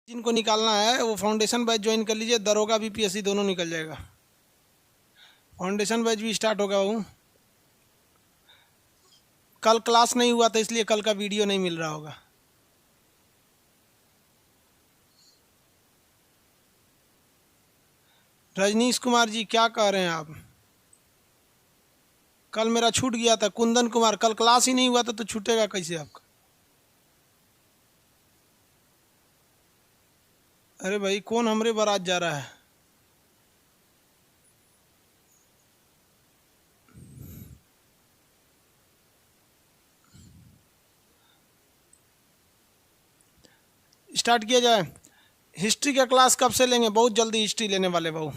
जिनको निकालना है वो फाउंडेशन बैच ज्वाइन कर लीजिए, दरोगा बीपीएससी दोनों निकल जाएगा। फाउंडेशन बैच भी स्टार्ट होगा। वो कल क्लास नहीं हुआ था इसलिए कल का वीडियो नहीं मिल रहा होगा। रजनीश कुमार जी क्या कह रहे हैं आप? कल मेरा छूट गया था। कुंदन कुमार कल क्लास ही नहीं हुआ था तो छूटेगा कैसे आपका? अरे भाई कौन हमरे बारात जा रहा है? स्टार्ट किया जाए। हिस्ट्री का क्लास कब से लेंगे? बहुत जल्दी हिस्ट्री लेने वाले भाऊ।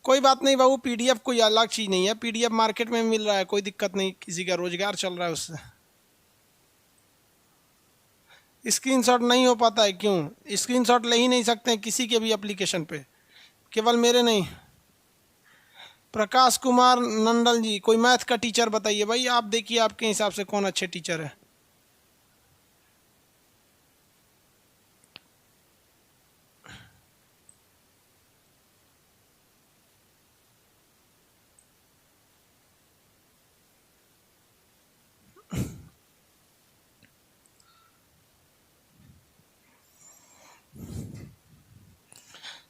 कोई बात नहीं बाबू, पीडीएफ कोई अलग चीज़ नहीं है, पीडीएफ मार्केट में मिल रहा है, कोई दिक्कत नहीं, किसी का रोजगार चल रहा है उससे। स्क्रीनशॉट नहीं हो पाता है क्यों? स्क्रीनशॉट ले ही नहीं सकते हैं किसी के भी एप्लीकेशन पे, केवल मेरे नहीं। प्रकाश कुमार नंदल जी कोई मैथ का टीचर बताइए भाई, आप देखिए आपके हिसाब से कौन अच्छे टीचर है।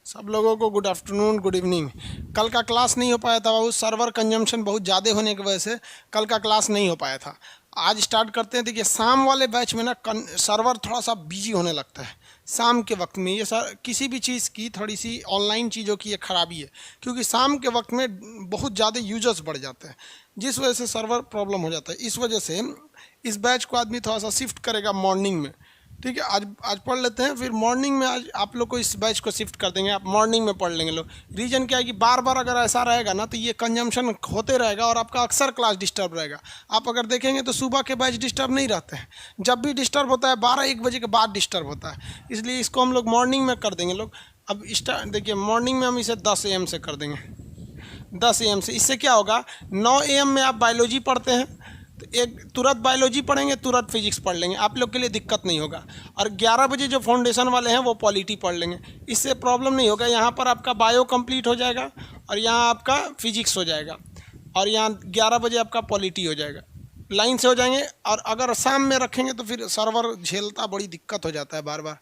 सब लोगों को गुड आफ्टरनून, गुड इवनिंग। कल का क्लास नहीं हो पाया था बाबू, सर्वर कंजम्पशन बहुत ज़्यादा होने की वजह से कल का क्लास नहीं हो पाया था। आज स्टार्ट करते हैं। देखिए शाम वाले बैच में ना सर्वर थोड़ा सा बिजी होने लगता है शाम के वक्त में। ये सर किसी भी चीज़ की थोड़ी सी ऑनलाइन चीज़ों की ये खराबी है, क्योंकि शाम के वक्त में बहुत ज़्यादा यूजर्स बढ़ जाते हैं, जिस वजह से सर्वर प्रॉब्लम हो जाता है। इस वजह से इस बैच को आदमी थोड़ा सा शिफ्ट करेगा मॉर्निंग में। ठीक है, आज पढ़ लेते हैं, फिर मॉर्निंग में आज आप लोग को इस बैच को शिफ्ट कर देंगे, आप मॉर्निंग में पढ़ लेंगे लोग। रीज़न क्या है कि बार बार अगर ऐसा रहेगा ना तो ये कंजम्पशन होते रहेगा और आपका अक्सर क्लास डिस्टर्ब रहेगा। आप अगर देखेंगे तो सुबह के बैच डिस्टर्ब नहीं रहते हैं, जब भी डिस्टर्ब होता है 12-1 बजे के बाद डिस्टर्ब होता है, इसलिए इसको हम लोग मॉर्निंग में कर देंगे लोग। अब स्टार्ट देखिए, मॉर्निंग में हम इसे 10 AM से कर देंगे। 10 AM से इससे क्या होगा, 9 AM में आप बायोलॉजी पढ़ते हैं तो एक तुरंत बायोलॉजी पढ़ेंगे, तुरंत फिजिक्स पढ़ लेंगे, आप लोग के लिए दिक्कत नहीं होगा। और 11 बजे जो फाउंडेशन वाले हैं वो पॉलिटी पढ़ लेंगे, इससे प्रॉब्लम नहीं होगा। यहाँ पर आपका बायो कंप्लीट हो जाएगा और यहाँ आपका फिजिक्स हो जाएगा और यहाँ 11 बजे आपका पॉलिटी हो जाएगा, लाइन से हो जाएंगे। और अगर शाम में रखेंगे तो फिर सर्वर झेलता बड़ी दिक्कत हो जाता है बार बार।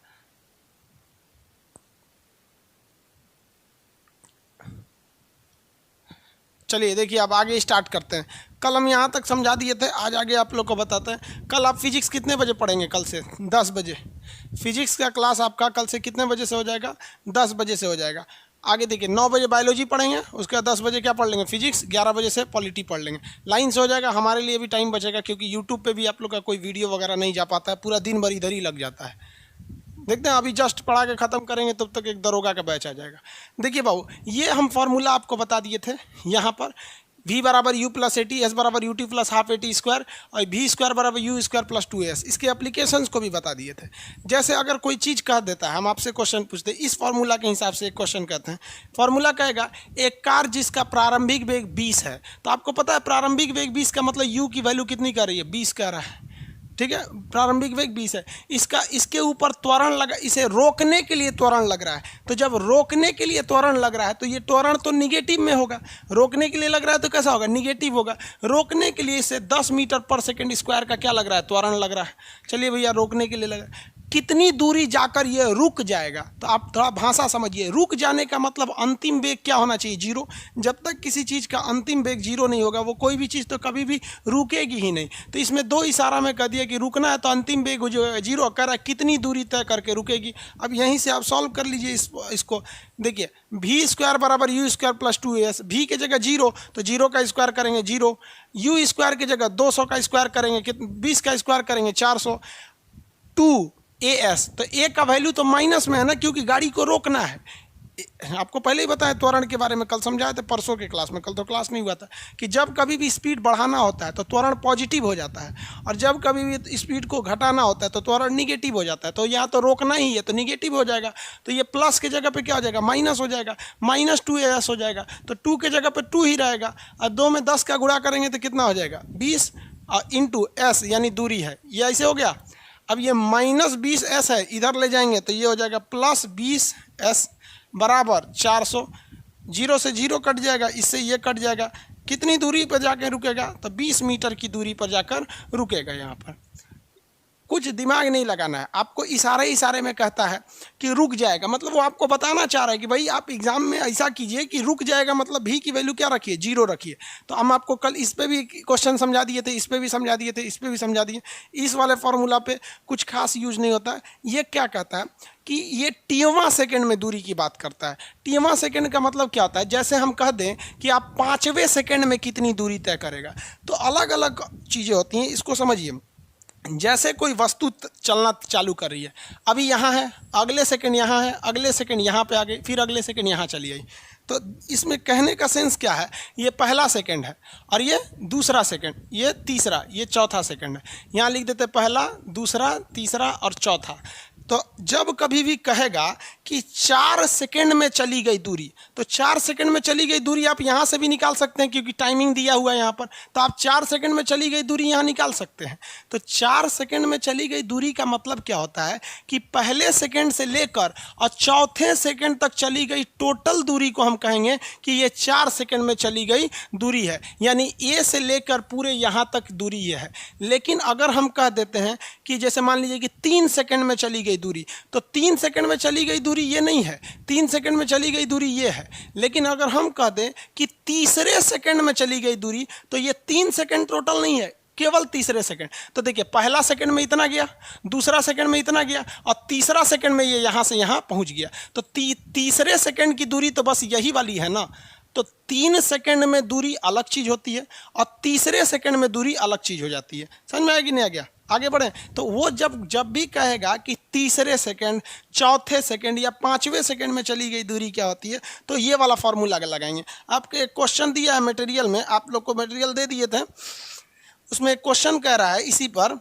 चलिए देखिए अब आगे स्टार्ट करते हैं। कल हम यहाँ तक समझा दिए थे, आज आगे आप लोग को बताते हैं। कल आप फिजिक्स कितने बजे पढ़ेंगे? कल से 10 बजे फिजिक्स का क्लास आपका कल से कितने बजे से हो जाएगा? 10 बजे से हो जाएगा। आगे देखिए 9 बजे बायोलॉजी पढ़ेंगे, उसके बाद 10 बजे क्या पढ़ लेंगे? फिजिक्स। 11 बजे से पॉलिटी पढ़ लेंगे, लाइन से हो जाएगा। हमारे लिए भी टाइम बचेगा क्योंकि यूट्यूब पर भी आप लोग का कोई वीडियो वगैरह नहीं जा पाता है, पूरा दिन भर इधर ही लग जाता है। देखते हैं अभी जस्ट पढ़ा के ख़त्म करेंगे तब तक एक दरोगा का बैच आ जाएगा। देखिए बाबू, ये हम फार्मूला आपको बता दिए थे। यहाँ पर v बराबर u प्लस एटी, एस बराबर u t plus half eighty square और v स्क्वायर बराबर यू स्क्वायर प्लस 2s, इसके एप्लीकेशंस को भी बता दिए थे। जैसे अगर कोई चीज़ कह देता है, हम आपसे क्वेश्चन पूछते हैं, इस फार्मूला के हिसाब से एक क्वेश्चन कहते हैं। फार्मूला कहेगा एक कार जिसका प्रारंभिक वेग 20 है, तो आपको पता है प्रारंभिक वेग 20 का मतलब u की वैल्यू कितनी कर रही है? 20 कह रहा है। ठीक है, प्रारंभिक वेग 20 है। इसके ऊपर त्वरण लगा, इसे रोकने के लिए त्वरण लग रहा है। तो जब रोकने के लिए त्वरण लग रहा है तो ये त्वरण तो निगेटिव में होगा। रोकने के लिए लग रहा है तो कैसा होगा? निगेटिव होगा। रोकने के लिए इसे 10 मीटर पर सेकेंड स्क्वायर का क्या लग रहा है? त्वरण लग रहा है। चलिए भैया, रोकने के लिए लग रहा है, कितनी दूरी जाकर ये रुक जाएगा? तो आप थोड़ा भाषा समझिए। रुक जाने का मतलब अंतिम वेग क्या होना चाहिए? 0। जब तक किसी चीज़ का अंतिम वेग 0 नहीं होगा वो कोई भी चीज़ तो कभी भी रुकेगी ही नहीं। तो इसमें 2 इशारा में कह दिया कि रुकना है तो अंतिम वेग जो है 0, कह रहा है कितनी दूरी तय करके रुकेगी। अब यहीं से आप सॉल्व कर लीजिए इसको। देखिए v स्क्वायर बराबर u square plus 2s, v की जगह 0 तो 0 का स्क्वायर करेंगे 0, u स्क्वायर की जगह 200 का स्क्वायर करेंगे, 20 का स्क्वायर करेंगे 400, 2as। तो a का वैल्यू तो माइनस में है ना, क्योंकि गाड़ी को रोकना है। आपको पहले ही बताया त्वरण के बारे में, कल समझाए थे परसों के क्लास में, कल तो क्लास नहीं हुआ था, कि जब कभी भी स्पीड बढ़ाना होता है तो त्वरण पॉजिटिव हो जाता है, और जब कभी भी स्पीड को घटाना होता है तो त्वरण निगेटिव हो जाता है। तो यहाँ तो रोकना ही है तो निगेटिव हो जाएगा, तो ये प्लस के जगह पे क्या हो जाएगा, माइनस हो जाएगा, -2as हो जाएगा, तो 2 के जगह पे 2 ही रहेगा, और 2 में 10 का गुणा करेंगे तो कितना हो जाएगा 20 इंटू s यानी दूरी है, ये ऐसे हो गया। अब ये -20s है, इधर ले जाएंगे तो ये हो जाएगा +20s बराबर 400, 0 से 0 कट जाएगा, इससे ये कट जाएगा, कितनी दूरी पर जाकर रुकेगा, तो 20 मीटर की दूरी पर जाकर रुकेगा। यहाँ पर कुछ दिमाग नहीं लगाना है, आपको इशारे में कहता है कि रुक जाएगा, मतलब वो आपको बताना चाह रहा है कि भाई आप एग्जाम में ऐसा कीजिए कि रुक जाएगा, मतलब भी की वैल्यू क्या रखिए, 0 रखिए। तो हम आपको कल इस पे भी क्वेश्चन समझा दिए थे, इस पे भी समझा दिए थे, इस पे भी समझा दिए। इस वाले फॉर्मूला पे कुछ खास यूज नहीं होता है। ये क्या कहता है कि ये टीवां सेकेंड में दूरी की बात करता है। टीवां सेकेंड का मतलब क्या होता है, जैसे हम कह दें कि आप 5वें सेकेंड में कितनी दूरी तय करेगा, तो अलग अलग चीज़ें होती हैं, इसको समझिए। जैसे कोई वस्तु चलना चालू कर रही है, अभी यहाँ है, अगले सेकंड यहाँ है, अगले सेकंड यहाँ पे आ गई, फिर अगले सेकंड यहाँ चली आई, तो इसमें कहने का सेंस क्या है, ये पहला सेकंड है और ये दूसरा सेकंड, ये तीसरा, ये चौथा सेकंड है। यहाँ लिख देते पहला, दूसरा, तीसरा और चौथा। तो जब कभी भी कहेगा कि 4 सेकंड में चली गई दूरी, तो 4 सेकंड में चली गई दूरी आप यहाँ से भी निकाल सकते हैं, क्योंकि टाइमिंग दिया हुआ है यहाँ पर, तो आप 4 सेकंड में चली गई दूरी यहाँ निकाल सकते हैं। तो 4 सेकंड में चली गई दूरी का मतलब क्या होता है कि पहले सेकंड से लेकर और चौथे सेकंड तक चली गई टोटल दूरी को हम कहेंगे कि ये 4 सेकंड में चली गई दूरी है, यानी ए से लेकर पूरे यहाँ तक दूरी ये है। लेकिन अगर हम कह देते हैं कि जैसे मान लीजिए कि 3 सेकंड में चली गई दूरी, तो 3 सेकंड में चली गई दूरी ये नहीं है, 3 सेकंड में चली गई दूरी ये है। लेकिन अगर हम कह दें कि तीसरे सेकंड में चली गई दूरी, तो ये 3 सेकंड टोटल नहीं है, केवल तीसरे सेकंड। तो देखिए पहला सेकंड में इतना गया, दूसरा सेकंड में इतना गया और तीसरा सेकंड में ये यहाँ से यहाँ पहुँच गया। तो तीसरे सेकंड की दूरी तो बस यही वाली है ना। तो 3 सेकंड में दूरी अलग चीज़ होती है और तीसरे सेकंड में दूरी अलग चीज़ हो जाती है। समझ में आया कि नहीं आ गया? आगे बढ़ें। तो वो जब भी कहेगा कि तीसरे सेकंड, चौथे सेकंड या 5वें सेकंड में चली गई दूरी क्या होती है, तो ये वाला फॉर्मूला लगाएंगे। आपके एक क्वेश्चन दिया है मटेरियल में, आप लोग को मटेरियल दे दिए थे, उसमें एक क्वेश्चन कह रहा है, इसी पर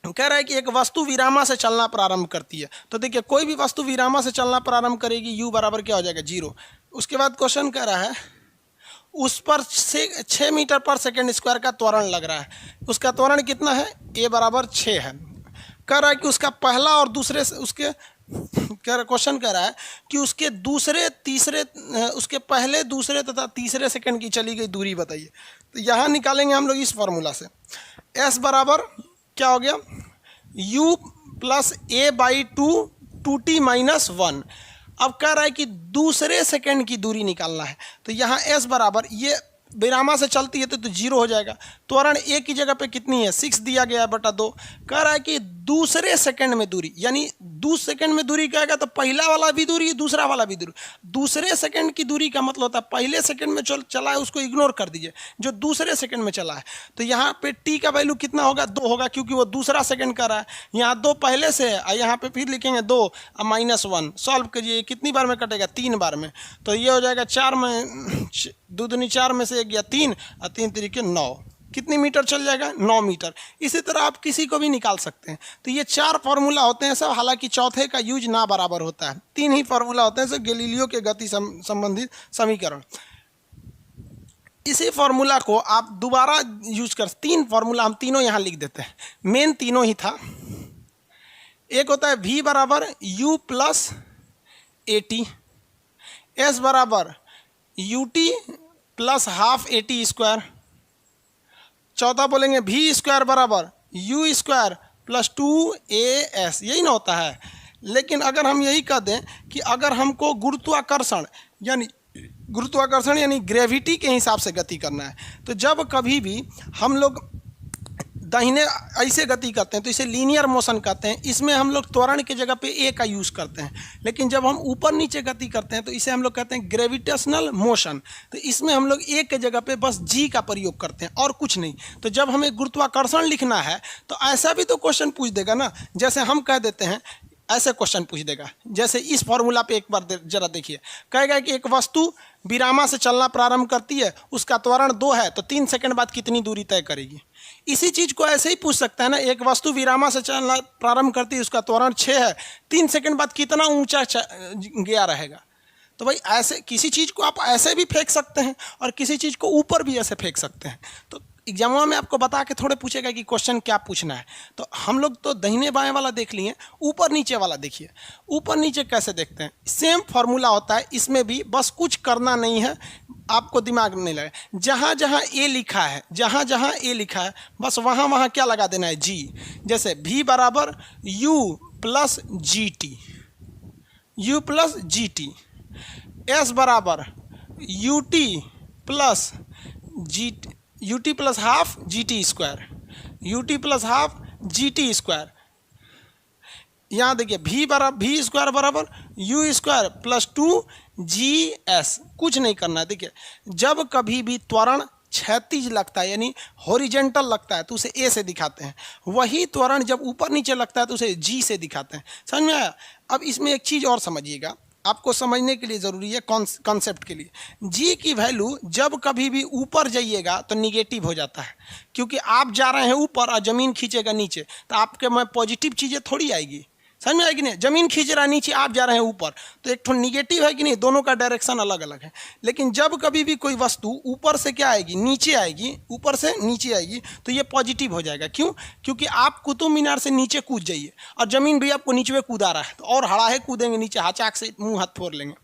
कह रहा है कि एक वस्तु विरामा से चलना प्रारंभ करती है। तो देखिए कोई भी वस्तु विरामा से चलना प्रारंभ करेगी, u बराबर क्या हो जाएगा 0। उसके बाद क्वेश्चन कह रहा है उस पर 6 मीटर पर सेकंड स्क्वायर का त्वरण लग रहा है। उसका त्वरण कितना है, a बराबर 6 है। कह रहा है कि उसका पहला और दूसरे उसके क्वेश्चन कह रहा है कि उसके दूसरे तीसरे उसके पहले दूसरे तथा तीसरे सेकंड की चली गई दूरी बताइए। तो यहाँ निकालेंगे हम लोग इस फॉर्मूला से, s बराबर क्या हो गया u plus a/2 2t minus 1। अब कह रहा है कि दूसरे सेकंड की दूरी निकालना है, तो यहाँ s बराबर ये विरामा से चलती है तो 0 हो जाएगा। त्वरण a की जगह पे कितनी है 6 दिया गया है बटा 2। कह रहा है कि दूसरे सेकंड में दूरी, यानी दूसरे सेकंड में दूरी कहेगा तो पहला वाला भी दूरी दूसरा वाला भी दूरी। दूसरे सेकंड की दूरी का मतलब होता है पहले सेकंड में चला है उसको इग्नोर कर दीजिए, जो दूसरे सेकंड में चला है। तो यहाँ पे t का वैल्यू कितना होगा 2 होगा, क्योंकि वो दूसरा सेकंड कर रहा है। यहाँ 2 पहले से है और यहाँ पे फिर लिखेंगे 2 और -1। सॉल्व करिए, कितनी बार में कटेगा 3 बार में। तो ये हो जाएगा 4 में 2 दूनी 4 में से 1 गया 3 और 3 तरीके 9। कितनी मीटर चल जाएगा 9 मीटर। इसी तरह आप किसी को भी निकाल सकते हैं। तो ये 4 फार्मूला होते हैं सब, हालांकि चौथे का यूज ना बराबर होता है। 3 ही फार्मूला होते हैं सब, गैलीलियो के गति संबंधित समीकरण। इसी फार्मूला को आप दोबारा यूज कर, 3 फार्मूला हम तीनों यहाँ लिख देते हैं, मेन तीनों ही था। एक होता है v बराबर u प्लस at, s बराबर ut plus half at square, चौथा बोलेंगे v स्क्वायर बराबर u स्क्वायर प्लस 2as, यही ना होता है। लेकिन अगर हम यही कह दें कि अगर हमको गुरुत्वाकर्षण यानी ग्रेविटी के हिसाब से गति करना है, तो जब कभी भी हम लोग दाहिने ऐसे गति करते हैं तो इसे लीनियर मोशन कहते हैं। इसमें हम लोग त्वरण की जगह पे a का यूज़ करते हैं। लेकिन जब हम ऊपर नीचे गति करते हैं तो इसे हम लोग कहते हैं ग्रेविटेशनल मोशन। तो इसमें हम लोग a के जगह पे बस g का प्रयोग करते हैं और कुछ नहीं। तो जब हमें गुरुत्वाकर्षण लिखना है तो ऐसा भी तो क्वेश्चन पूछ देगा ना। जैसे हम कह देते हैं ऐसे क्वेश्चन पूछ देगा। जैसे इस फॉर्मूला पे एक बार जरा देखिए, कहेगा कि एक वस्तु विरामा से चलना प्रारंभ करती है, उसका त्वरण 2 है, तो 3 सेकंड बाद कितनी दूरी तय करेगी। इसी चीज़ को ऐसे ही पूछ सकता है ना, एक वस्तु विरामा से चलना प्रारंभ करती है, उसका त्वरण 6 है, 3 सेकंड बाद कितना ऊंचा गया रहेगा। तो भाई ऐसे किसी चीज़ को आप ऐसे भी फेंक सकते हैं और किसी चीज़ को ऊपर भी ऐसे फेंक सकते हैं। तो एग्जामों में आपको बता के थोड़े पूछेगा कि क्वेश्चन क्या पूछना है। तो हम लोग तो दाहिने बाएं वाला देख लिए, ऊपर नीचे वाला देखिए। ऊपर नीचे कैसे देखते हैं, सेम फॉर्मूला होता है इसमें भी, बस कुछ करना नहीं है, आपको दिमाग में नहीं लगे। जहाँ जहाँ ए लिखा है, जहाँ जहाँ ए लिखा है, बस वहाँ वहाँ क्या लगा देना है, जी। जैसे v बराबर u plus g t, u plus g t, s बराबर u t plus g, u t plus half g t square, u t plus half g t square. यहाँ देखिए v स्क्वायर बराबर u square plus 2 g s. कुछ नहीं करना है। देखिए जब कभी भी त्वरण क्षैतिज लगता है यानी हॉरिजेंटल लगता है तो उसे ए से दिखाते हैं, वही त्वरण जब ऊपर नीचे लगता है तो उसे जी से दिखाते हैं। समझ में आया। अब इसमें एक चीज़ और समझिएगा, आपको समझने के लिए ज़रूरी है, कॉन्सेप्ट के लिए। जी की वैल्यू जब कभी भी ऊपर जाइएगा तो निगेटिव हो जाता है, क्योंकि आप जा रहे हैं ऊपर और ज़मीन खींचेगा नीचे, तो आपके में पॉजिटिव चीज़ें थोड़ी आएगी। समझ में आएगी नहीं, ज़मीन खींच रहा है नीचे, आप जा रहे हैं ऊपर, तो एक तो निगेटिव है कि नहीं, दोनों का डायरेक्शन अलग अलग है। लेकिन जब कभी भी कोई वस्तु ऊपर से क्या आएगी, नीचे आएगी, ऊपर से नीचे आएगी, तो ये पॉजिटिव हो जाएगा। क्यों? क्योंकि आप कुतुब मीनार से नीचे कूद जाइए और ज़मीन भी आपको नीचे कूदा रहा है, तो और हड़ाहे कूदेंगे नीचे, हाचाक से मुँह हाथ फोड़ लेंगे।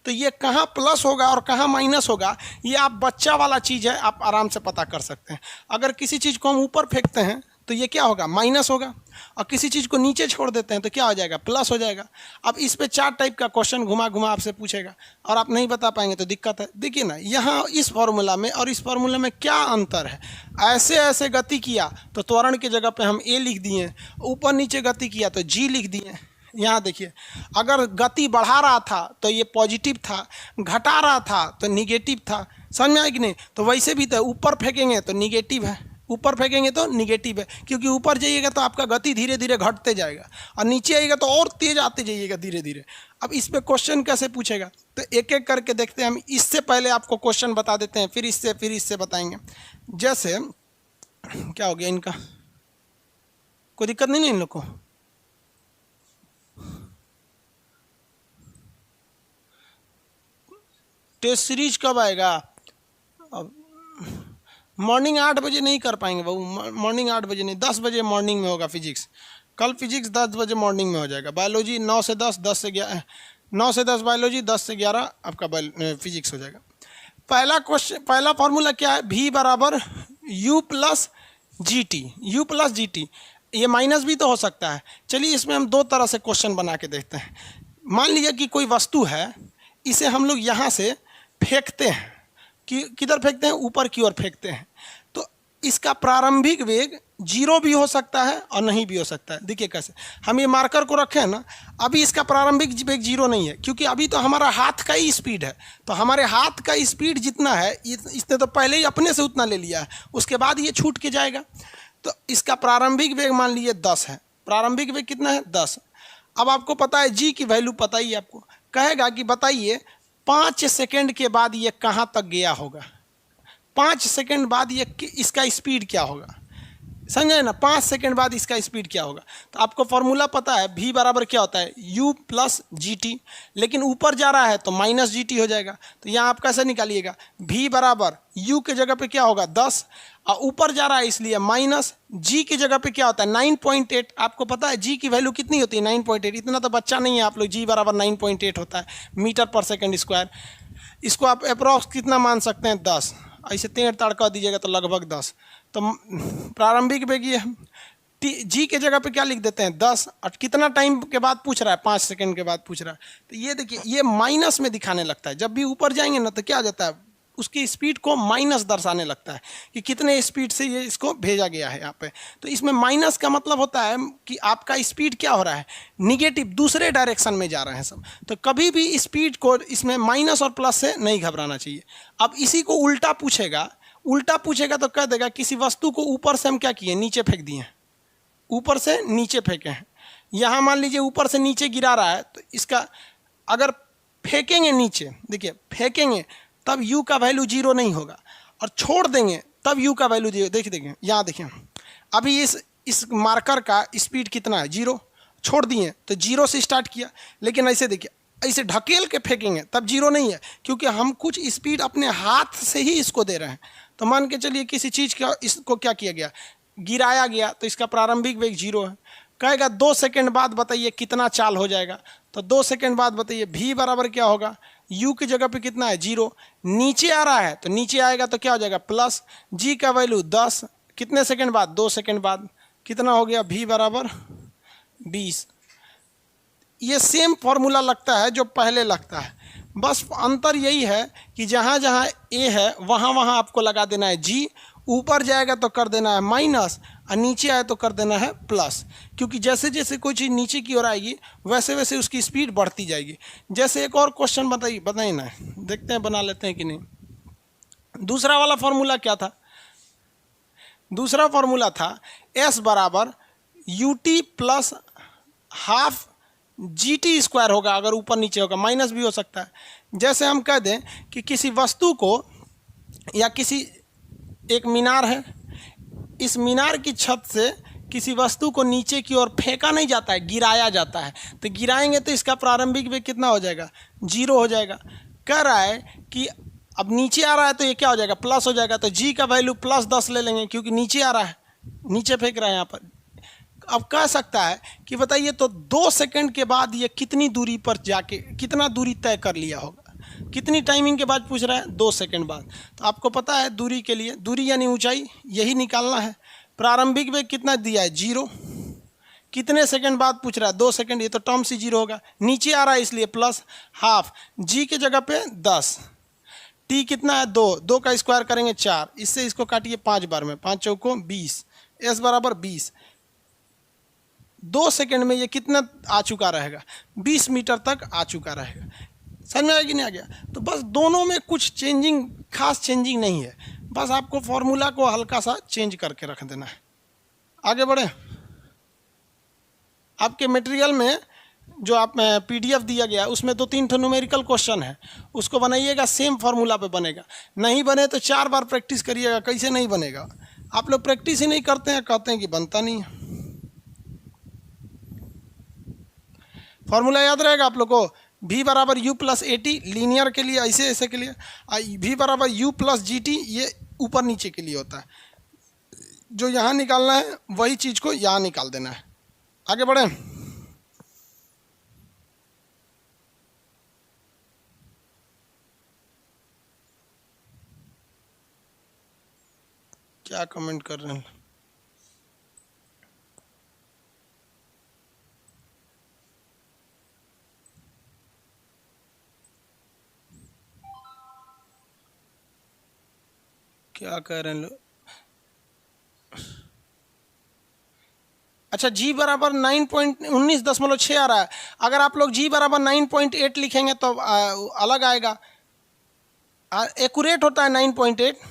तो ये कहाँ प्लस होगा और कहाँ माइनस होगा, ये आप बच्चा वाला चीज़ है, आप आराम से पता कर सकते हैं। अगर किसी चीज़ को हम ऊपर फेंकते हैं तो ये क्या होगा, माइनस होगा, और किसी चीज़ को नीचे छोड़ देते हैं तो क्या हो जाएगा, प्लस हो जाएगा। अब इस पे 4 टाइप का क्वेश्चन घुमा घुमा आपसे पूछेगा और आप नहीं बता पाएंगे तो दिक्कत है। देखिए ना, यहाँ इस फॉर्मूला में और इस फॉर्मूला में क्या अंतर है। ऐसे ऐसे गति किया तो त्वरण की जगह पे हम ए लिख दिए, ऊपर नीचे गति किया तो जी लिख दिए। यहाँ देखिए, अगर गति बढ़ा रहा था तो ये पॉजिटिव था, घटा रहा था तो निगेटिव था। समझ में आया कि नहीं। तो वैसे भी तो ऊपर फेंकेंगे तो निगेटिव है, ऊपर फेंकेंगे तो निगेटिव है, क्योंकि ऊपर जाइएगा तो आपका गति धीरे धीरे घटते जाएगा और नीचे आइएगा तो और तेज आते जाइएगा धीरे धीरे। अब इस पे क्वेश्चन कैसे पूछेगा, तो एक एक करके देखते हैं हम। इससे पहले आपको क्वेश्चन बता देते हैं, फिर इससे बताएंगे। जैसे क्या हो गया इनका, कोई दिक्कत नहीं इन लोग को। टेस्ट सीरीज कब आएगा? अब मॉर्निंग 8 बजे नहीं कर पाएंगे बाबू, मॉर्निंग 8 बजे नहीं, 10 बजे मॉर्निंग में होगा फिजिक्स। कल फिजिक्स 10 बजे मॉर्निंग में हो जाएगा। बायोलॉजी 9 से 10, 10 से 11, 9 से 10 बायोलॉजी, 10 से 11 आपका फिजिक्स हो जाएगा। पहला क्वेश्चन, पहला फॉर्मूला क्या है, v बराबर u plus g t, u plus g T. ये माइनस भी तो हो सकता है। चलिए इसमें हम 2 तरह से क्वेश्चन बना के देखते हैं। मान लीजिए कि कोई वस्तु है, इसे हम लोग यहाँ से फेंकते हैं, कि किधर फेंकते हैं, ऊपर की ओर फेंकते हैं, तो इसका प्रारंभिक वेग 0 भी हो सकता है और नहीं भी हो सकता है। देखिए कैसे, हम ये मार्कर को रखे हैं ना, अभी इसका प्रारंभिक वेग 0 नहीं है, क्योंकि अभी तो हमारा हाथ का ही स्पीड है। तो हमारे हाथ का स्पीड जितना है, इसने तो पहले ही अपने से उतना ले लिया है, उसके बाद ये छूट के जाएगा। तो इसका प्रारंभिक वेग मान लीजिए 10 है, प्रारंभिक वेग कितना है, 10। अब आपको पता है जी की वैल्यू पता ही, आपको कहेगा कि बताइए 5 सेकंड के बाद ये कहाँ तक गया होगा, 5 सेकंड बाद ये इसका स्पीड क्या होगा। समझे ना, 5 सेकंड बाद इसका स्पीड क्या होगा। तो आपको फॉर्मूला पता है, v बराबर क्या होता है, u प्लस जी टी, लेकिन ऊपर जा रहा है तो माइनस जी टी हो जाएगा। तो यहाँ आप कैसे निकालिएगा, v बराबर u के जगह पे क्या होगा 10, और ऊपर जा रहा है इसलिए माइनस, g की जगह पे क्या होता है 9.8। आपको पता है g की वैल्यू कितनी होती है, 9.8। इतना तो बच्चा नहीं है आप लोग, g बराबर 9.8 होता है मीटर पर सेकेंड स्क्वायर। इसको आप अप्रॉक्स कितना मान सकते हैं, 10। ऐसे 3 तड़का दीजिएगा तो लगभग 10। तो प्रारंभिक वेग ये जी के जगह पे क्या लिख देते हैं 10, और कितना टाइम के बाद पूछ रहा है, 5 सेकंड के बाद पूछ रहा है। तो ये देखिए, ये माइनस में दिखाने लगता है। जब भी ऊपर जाएंगे ना तो क्या हो जाता है, उसकी स्पीड को माइनस दर्शाने लगता है कि कितने स्पीड से ये इसको भेजा गया है यहाँ पे। तो इसमें माइनस का मतलब होता है कि आपका स्पीड क्या हो रहा है, निगेटिव, दूसरे डायरेक्शन में जा रहे हैं सब। तो कभी भी स्पीड को इसमें माइनस और प्लस से नहीं घबराना चाहिए। अब इसी को उल्टा पूछेगा तो कह देगा किसी वस्तु को ऊपर से हम क्या किए, नीचे फेंक दिए, ऊपर से नीचे फेंके हैं। यहाँ मान लीजिए ऊपर से नीचे गिरा रहा है, तो इसका अगर फेंकेंगे नीचे, देखिए फेंकेंगे तब u का वैल्यू 0 नहीं होगा, और छोड़ देंगे तब u का वैल्यू 0। देखिए यहाँ देखिए, अभी इस मार्कर का स्पीड कितना है 0, छोड़ दिए तो 0 से स्टार्ट किया। लेकिन ऐसे देखिए, ऐसे ढकेल के फेंकेंगे तब 0 नहीं है, क्योंकि हम कुछ स्पीड अपने हाथ से ही इसको दे रहे हैं। तो मान के चलिए किसी चीज़ का इसको क्या किया गया, गिराया गया, तो इसका प्रारंभिक वेग 0 है। कहेगा 2 सेकंड बाद बताइए कितना चाल हो जाएगा, तो 2 सेकंड बाद बताइए v बराबर क्या होगा, u की जगह पे कितना है 0, नीचे आ रहा है तो नीचे आएगा तो क्या हो जाएगा प्लस, g का वैल्यू 10, कितने सेकंड बाद 2 सेकंड बाद, कितना हो गया v बराबर 20। ये सेम फॉर्मूला लगता है जो पहले लगता है, बस अंतर यही है कि जहाँ जहाँ a है वहाँ वहाँ आपको लगा देना है g, ऊपर जाएगा तो कर देना है माइनस, और नीचे आए तो कर देना है प्लस, क्योंकि जैसे जैसे कोई चीज़ नीचे की ओर आएगी वैसे वैसे उसकी स्पीड बढ़ती जाएगी। जैसे एक और क्वेश्चन बताइए ना, देखते हैं बना लेते हैं कि नहीं। दूसरा वाला फॉर्मूला क्या था, दूसरा फॉर्मूला था s बराबर ut plus half GT square होगा, अगर ऊपर नीचे होगा माइनस भी हो सकता है। जैसे हम कह दें कि किसी वस्तु को, या किसी एक मीनार है, इस मीनार की छत से किसी वस्तु को नीचे की ओर फेंका नहीं जाता है, गिराया जाता है। तो गिराएंगे तो इसका प्रारंभिक वेग कितना हो जाएगा 0 हो जाएगा। कह रहा है कि अब नीचे आ रहा है तो ये क्या हो जाएगा प्लस हो जाएगा, तो g का वैल्यू प्लस 10 ले लेंगे, क्योंकि नीचे आ रहा है, नीचे फेंक रहा है यहाँ पर। अब कह सकता है कि बताइए तो 2 सेकंड के बाद ये कितनी दूरी पर जाके कितना दूरी तय कर लिया होगा, कितनी टाइमिंग के बाद पूछ रहा है 2 सेकंड बाद। तो आपको पता है दूरी के लिए, दूरी यानी ऊंचाई, यही निकालना है। प्रारंभिक वेग कितना दिया है 0, कितने सेकंड बाद पूछ रहा है 2 सेकंड, ये तो टर्म से 0 होगा, नीचे आ रहा है इसलिए प्लस हाफ, g के जगह पे 10, t कितना है 2 का स्क्वायर करेंगे 4, इससे इसको काटिए 5 बार में, 5 चौकों 20, s बराबर 20। 2 सेकंड में ये कितना आ चुका रहेगा 20 मीटर तक आ चुका रहेगा। समझ में आया कि नहीं आ गया। तो बस दोनों में कुछ चेंजिंग, खास चेंजिंग नहीं है, बस आपको फॉर्मूला को हल्का सा चेंज करके रख देना है। आगे बढ़े, आपके मटेरियल में जो आप PDF दिया गया उसमें 2-3 न्यूमेरिकल क्वेश्चन है, उसको बनाइएगा, सेम फार्मूला पे बनेगा। नहीं बने तो 4 बार प्रैक्टिस करिएगा, कैसे नहीं बनेगा। आप लोग प्रैक्टिस ही नहीं करते हैं, कहते हैं कि बनता नहीं है। फॉर्मूला याद रहेगा आप लोग को, v बराबर u प्लस AT लीनियर के लिए, ऐसे ऐसे के लिए, v बराबर u प्लस GT ये ऊपर नीचे के लिए होता है। जो यहाँ निकालना है वही चीज़ को यहाँ निकाल देना है। आगे बढ़े, क्या कमेंट कर रहे हैं, क्या कह रहे हैं लोग। अच्छा, g बराबर 19.6 आ रहा है। अगर आप लोग g बराबर 9.8 लिखेंगे तो अलग आएगा, एक्यूरेट होता है 9.8।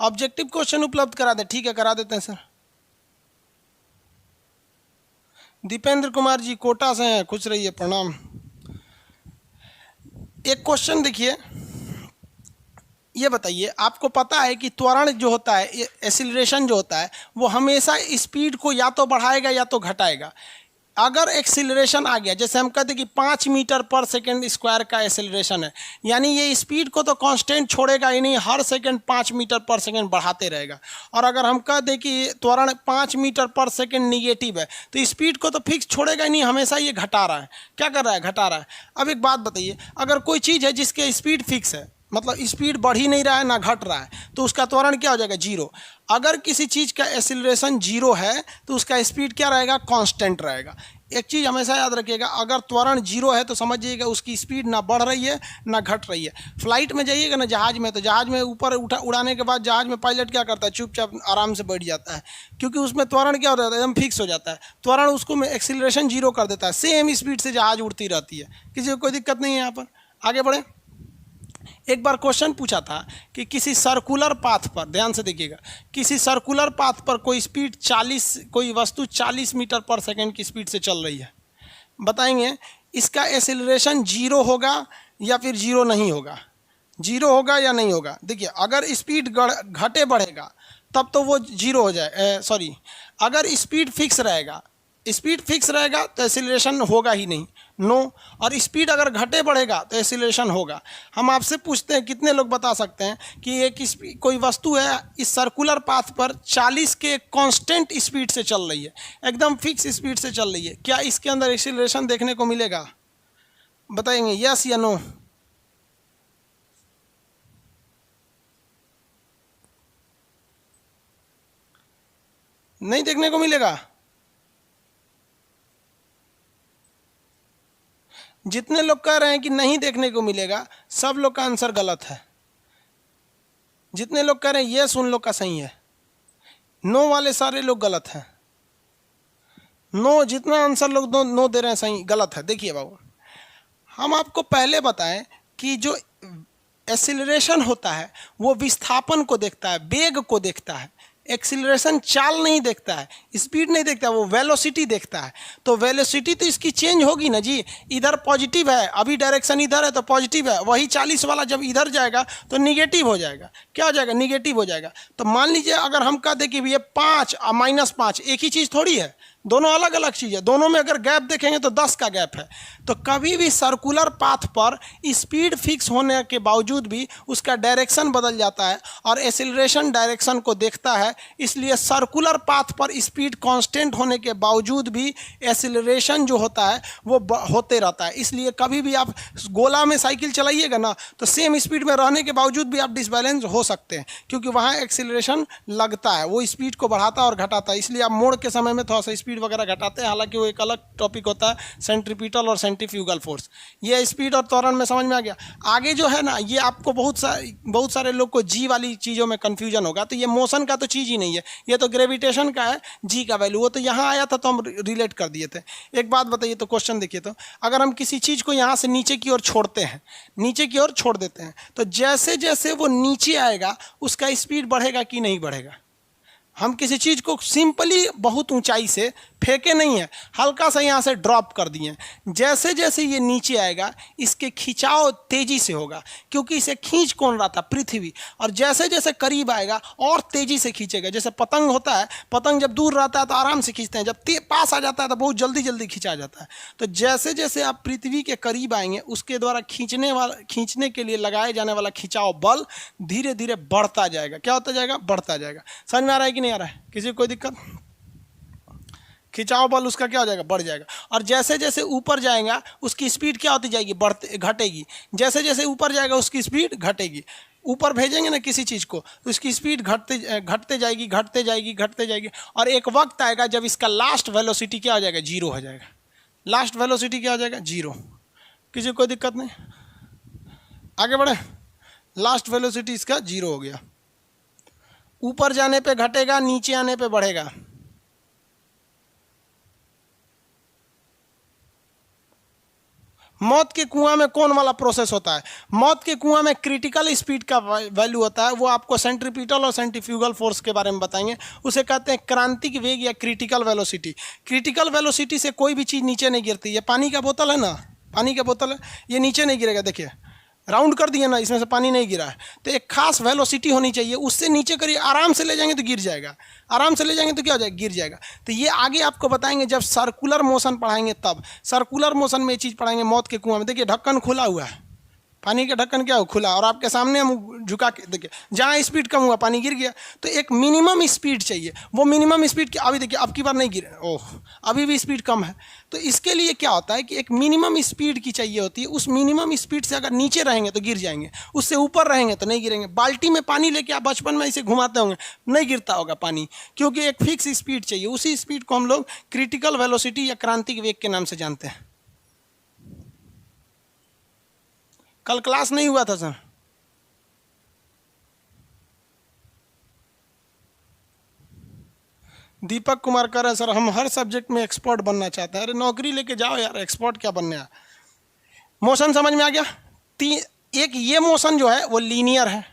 ऑब्जेक्टिव क्वेश्चन उपलब्ध करा दे, ठीक है करा देते हैं सर। दीपेंद्र कुमार जी कोटा से हैं, खुश रहिए, प्रणाम। एक क्वेश्चन देखिए, ये बताइए, आपको पता है कि त्वरण जो होता है, एक्सीलरेशन जो होता है, वो हमेशा स्पीड को या तो बढ़ाएगा या तो घटाएगा। अगर एक्सीलरेशन आ गया, जैसे हम कहते हैं कि 5 मीटर पर सेकंड स्क्वायर का एक्सीलरेशन है, यानी ये स्पीड को तो कांस्टेंट छोड़ेगा ही नहीं, हर सेकंड 5 मीटर पर सेकंड बढ़ाते रहेगा। और अगर हम कह दें कि त्वरण 5 मीटर पर सेकंड निगेटिव है, तो स्पीड को तो फिक्स छोड़ेगा ही नहीं, हमेशा ये घटा रहा है। क्या कर रहा है, घटा रहा है। अब एक बात बताइए, अगर कोई चीज़ है जिसके स्पीड फिक्स है, मतलब स्पीड बढ़ ही नहीं रहा है ना घट रहा है, तो उसका त्वरण क्या हो जाएगा 0। अगर किसी चीज़ का एक्सीलरेशन 0 है तो उसका स्पीड क्या रहेगा, कांस्टेंट रहेगा। एक चीज़ हमेशा याद रखिएगा, अगर त्वरण जीरो है तो समझिएगा उसकी स्पीड ना बढ़ रही है ना घट रही है। फ्लाइट में जाइएगा ना जहाज़ में, तो जहाज़ में ऊपर उड़ाने के बाद जहाज़ में पायलट क्या करता है, चुपचाप आराम से बैठ जाता है, क्योंकि उसमें त्वरण क्या होता है, एकदम फिक्स हो जाता है। त्वरण उसको में एक्सीलरेशन जीरो कर देता है, सेम स्पीड से जहाज़ उड़ती रहती है, किसी को कोई दिक्कत नहीं है। यहाँ पर आगे बढ़े। एक बार क्वेश्चन पूछा था कि किसी सर्कुलर पाथ पर, ध्यान से देखिएगा, किसी सर्कुलर पाथ पर कोई स्पीड 40, कोई वस्तु 40 मीटर पर सेकंड की स्पीड से चल रही है, बताएंगे इसका एक्सेलरेशन जीरो होगा या फिर जीरो नहीं होगा, जीरो होगा या नहीं होगा। देखिए अगर स्पीड घटे बढ़ेगा तब तो वो जीरो हो जाए, सॉरी, अगर स्पीड फिक्स रहेगा, स्पीड फिक्स रहेगा तो एक्सीलरेशन होगा ही नहीं, नो। और स्पीड अगर घटे बढ़ेगा तो एक्सीलरेशन होगा। हम आपसे पूछते हैं, कितने लोग बता सकते हैं कि एक कोई वस्तु है इस सर्कुलर पाथ पर 40 के कांस्टेंट स्पीड से चल रही है, एकदम फिक्स स्पीड से चल रही है, क्या इसके अंदर एक्सीलरेशन देखने को मिलेगा? बताएंगे यस या नो? नहीं देखने को मिलेगा। जितने लोग कह रहे हैं कि नहीं देखने को मिलेगा, सब लोग का आंसर गलत है। जितने लोग कह रहे हैं यस, उन लोग का सही है, नो वाले सारे लोग गलत हैं। नो, जितना आंसर लोग नो दे रहे हैं सही, गलत है। देखिए बाबू, हम आपको पहले बताएं कि जो एक्सीलरेशन होता है वो विस्थापन को देखता है, वेग को देखता है। एक्सीलरेशन चाल नहीं देखता है, स्पीड नहीं देखता है, वो वेलोसिटी देखता है। तो वेलोसिटी तो इसकी चेंज होगी ना जी, इधर पॉजिटिव है, अभी डायरेक्शन इधर है तो पॉजिटिव है, वही 40 वाला जब इधर जाएगा तो निगेटिव हो जाएगा। क्या हो जाएगा? निगेटिव हो जाएगा। तो मान लीजिए अगर हम कह दें कि ये 5 और -5 एक ही चीज़ थोड़ी है, दोनों अलग अलग चीज़ है। दोनों में अगर गैप देखेंगे तो 10 का गैप है। तो कभी भी सर्कुलर पाथ पर स्पीड फिक्स होने के बावजूद भी उसका डायरेक्शन बदल जाता है और एक्सीलरेशन डायरेक्शन को देखता है। इसलिए सर्कुलर पाथ पर स्पीड कांस्टेंट होने के बावजूद भी एक्सीलरेशन जो होता है वो होते रहता है। इसलिए कभी भी आप गोला में साइकिल चलाइएगा ना तो सेम स्पीड में रहने के बावजूद भी आप डिसबैलेंस हो सकते हैं, क्योंकि वहाँ एक्सीलरेशन लगता है, वो स्पीड को बढ़ाता और घटाता है। इसलिए आप मोड़ के समय में थोड़ा सा स्पीड वगैरह घटाते हैं, हालांकि वो एक अलग टॉपिक होता है, सेंट्रीपिटल और सेंट्रीफ्यूगल फोर्स। ये स्पीड और त्वरण में समझ में आ गया। आगे जो है ना, ये आपको बहुत सारे लोग को जी वाली चीज़ों में कन्फ्यूजन होगा। तो ये मोशन का तो चीज़ ही नहीं है, ये तो ग्रेविटेशन का है, जी का वैल्यू वो तो यहाँ आया था तो हम रिलेट कर दिए थे। एक बात बताइए, तो क्वेश्चन देखिए, तो अगर हम किसी चीज़ को यहाँ से नीचे की ओर छोड़ते हैं, नीचे की ओर छोड़ देते हैं, तो जैसे जैसे वो नीचे आएगा उसका स्पीड बढ़ेगा कि नहीं बढ़ेगा? हम किसी चीज़ को सिंपली बहुत ऊंचाई से फेंके नहीं है, हल्का सा यहाँ से ड्रॉप कर दिए, जैसे जैसे ये नीचे आएगा इसके खिंचाव तेज़ी से होगा, क्योंकि इसे खींच कौन रहा था? पृथ्वी। और जैसे जैसे करीब आएगा और तेज़ी से खींचेगा। जैसे पतंग होता है, पतंग जब दूर रहता है तो आराम से खींचते हैं, जब पास आ जाता है तो बहुत जल्दी जल्दी खींचा जाता है। तो जैसे जैसे आप पृथ्वी के करीब आएंगे उसके द्वारा खींचने के लिए लगाए जाने वाला खिंचाव बल धीरे धीरे बढ़ता जाएगा। क्या होता जाएगा? बढ़ता जाएगा। समझ में आ रहा है कि नहीं आ रहा है? किसी को कोई दिक्कत? खिंचाव बल उसका क्या हो जाएगा? बढ़ जाएगा। और जैसे जैसे ऊपर जाएगा उसकी स्पीड क्या होती जाएगी? घटेगी। जैसे जैसे ऊपर जाएगा उसकी स्पीड घटेगी। ऊपर भेजेंगे ना किसी चीज़ को तो इसकी स्पीड घटते जाएगी। और एक वक्त आएगा जब इसका लास्ट वेलोसिटी क्या हो जाएगा? जीरो हो जाएगा। लास्ट वेलोसिटी क्या हो जाएगा? जीरो। किसी को कोई दिक्कत नहीं? आगे बढ़े। लास्ट वेलोसिटी इसका जीरो हो गया। ऊपर जाने पे घटेगा, नीचे आने पे बढ़ेगा। मौत के कुआं में कौन वाला प्रोसेस होता है? मौत के कुआं में क्रिटिकल स्पीड का वैल्यू होता है, वो आपको सेंट्रीपिटल और सेंट्रीफ्यूगल फोर्स के बारे में बताएंगे। उसे कहते हैं क्रांतिक वेग या क्रिटिकल वेलोसिटी। क्रिटिकल वेलोसिटी से कोई भी चीज़ नीचे नहीं गिरती। ये पानी का बोतल है ना, पानी का बोतल है, ये नीचे नहीं गिरेगा। देखिए राउंड कर दिया ना, इसमें से पानी नहीं गिरा है। तो एक खास वेलोसिटी होनी चाहिए, उससे नीचे करिए, आराम से ले जाएंगे तो गिर जाएगा, आराम से ले जाएंगे तो क्या हो जाएगा? गिर जाएगा। तो ये आगे आपको बताएंगे जब सर्कुलर मोशन पढ़ाएंगे तब। सर्कुलर मोशन में ये चीज़ पढ़ाएंगे मौत के कुआं में। देखिए ढक्कन खुला हुआ है, पानी का ढक्कन क्या हो, खुला, और आपके सामने हम झुका के देखिए, जहाँ स्पीड कम हुआ पानी गिर गया। तो एक मिनिमम स्पीड चाहिए, वो मिनिमम स्पीड की, अभी देखिए अब की बार नहीं गिरे, ओह अभी भी स्पीड कम है। तो इसके लिए क्या होता है कि एक मिनिमम स्पीड की चाहिए होती है। उस मिनिमम स्पीड से अगर नीचे रहेंगे तो गिर जाएंगे, उससे ऊपर रहेंगे तो नहीं गिरेंगे। बाल्टी में पानी लेके आप बचपन में इसे घुमाते होंगे, नहीं गिरता होगा पानी, क्योंकि एक फिक्स स्पीड चाहिए। उसी स्पीड को हम लोग क्रिटिकल वेलोसिटी या क्रांतिक वेग के नाम से जानते हैं। कल क्लास नहीं हुआ था सर, दीपक कुमार कह रहे हैं सर हम हर सब्जेक्ट में एक्सपर्ट बनना चाहते हैं। अरे नौकरी लेके जाओ यार, एक्सपर्ट क्या बनने है। मोशन समझ में आ गया। एक ये मोशन जो है वो लीनियर है,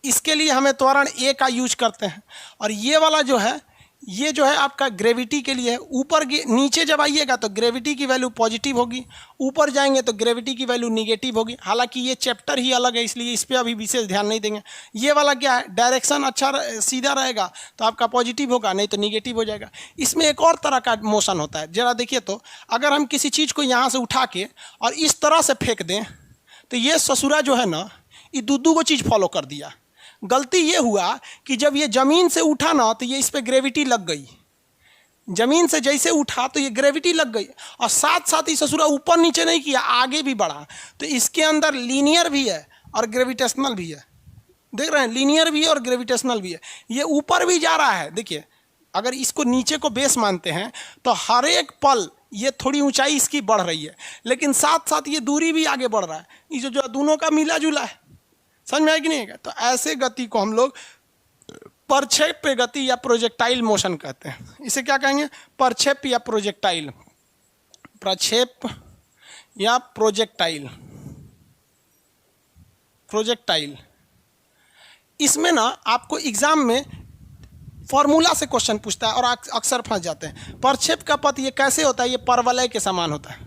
इसके लिए हमें त्वरण ए का यूज करते हैं। और ये वाला जो है, ये जो है आपका ग्रेविटी के लिए है। ऊपर नीचे जब आइएगा तो ग्रेविटी की वैल्यू पॉजिटिव होगी, ऊपर जाएंगे तो ग्रेविटी की वैल्यू निगेटिव होगी। हालांकि ये चैप्टर ही अलग है, इसलिए इस पर अभी विशेष ध्यान नहीं देंगे। ये वाला क्या है, डायरेक्शन अच्छा सीधा रहेगा तो आपका पॉजिटिव होगा, नहीं तो निगेटिव हो जाएगा। इसमें एक और तरह का मोशन होता है, जरा देखिए तो, अगर हम किसी चीज़ को यहाँ से उठा के और इस तरह से फेंक दें तो ये ससुरा जो है ना, ये दूधू को चीज़ फॉलो कर दिया। गलती ये हुआ कि जब ये ज़मीन से उठा ना तो ये इस पर ग्रेविटी लग गई, ज़मीन से जैसे उठा तो ये ग्रेविटी लग गई, और साथ साथ ही ससुरा ऊपर नीचे नहीं किया, आगे भी बढ़ा। तो इसके अंदर लीनियर भी है और ग्रेविटेशनल भी है। देख रहे हैं, लीनियर भी है और ग्रेविटेशनल भी है। ये ऊपर भी जा रहा है, देखिए अगर इसको नीचे को बेस मानते हैं तो हर एक पल ये थोड़ी ऊंचाई इसकी बढ़ रही है, लेकिन साथ साथ ये दूरी भी आगे बढ़ रहा है। ये जो दोनों का मिला जुला है, समझ में आया कि नहीं? तो ऐसे गति को हम लोग परक्षेप्य गति या प्रोजेक्टाइल मोशन कहते हैं। इसे क्या कहेंगे, परक्षेप या प्रोजेक्टाइल, प्रक्षेप या प्रोजेक्टाइल, प्रोजेक्टाइल। इसमें ना आपको एग्जाम में फॉर्मूला से क्वेश्चन पूछता है और अक्सर फंस जाते हैं। परक्षेप का पथ ये कैसे होता है, ये परवलय के समान होता है,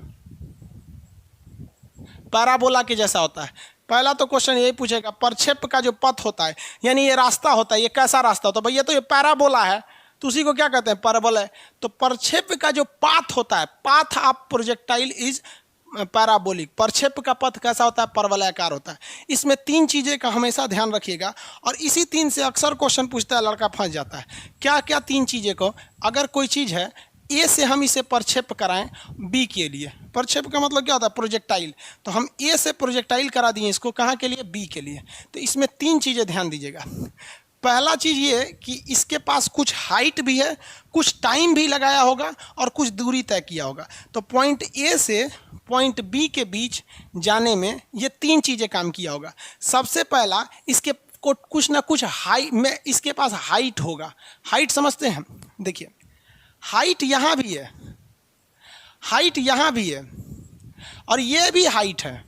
पैराबोला के जैसा होता है। पहला तो क्वेश्चन यही पूछेगा, परक्षेप का जो पथ होता है, यानी ये रास्ता होता है, ये कैसा रास्ता होता है? भैया तो ये पैराबोला है, तो उसी को क्या कहते हैं, परवलय। तो परक्षेप का जो पाथ होता है, path of projectile is parabolic. परक्षेप का पथ कैसा होता है, परवलयाकार होता है। इसमें तीन चीज़ें का हमेशा ध्यान रखिएगा, और इसी तीन से अक्सर क्वेश्चन पूछता है, लड़का फंस जाता है। क्या क्या तीन चीज़ें को, अगर कोई चीज़ है ए से हम इसे प्रक्षेप कराएं बी के लिए, प्रक्षेप का मतलब क्या होता है, प्रोजेक्टाइल, तो हम ए से प्रोजेक्टाइल करा दिए इसको, कहाँ के लिए, बी के लिए। तो इसमें तीन चीज़ें ध्यान दीजिएगा। पहला चीज़ ये कि इसके पास कुछ हाइट भी है, कुछ टाइम भी लगाया होगा और कुछ दूरी तय किया होगा। तो पॉइंट ए से पॉइंट बी के बीच जाने में ये तीन चीज़ें काम किया होगा। सबसे पहला, इसके को कुछ ना कुछ हाइट में इसके पास हाइट होगा। हाइट समझते हैं, देखिए हाइट यहाँ भी है, हाइट यहाँ भी है, और ये भी हाइट है,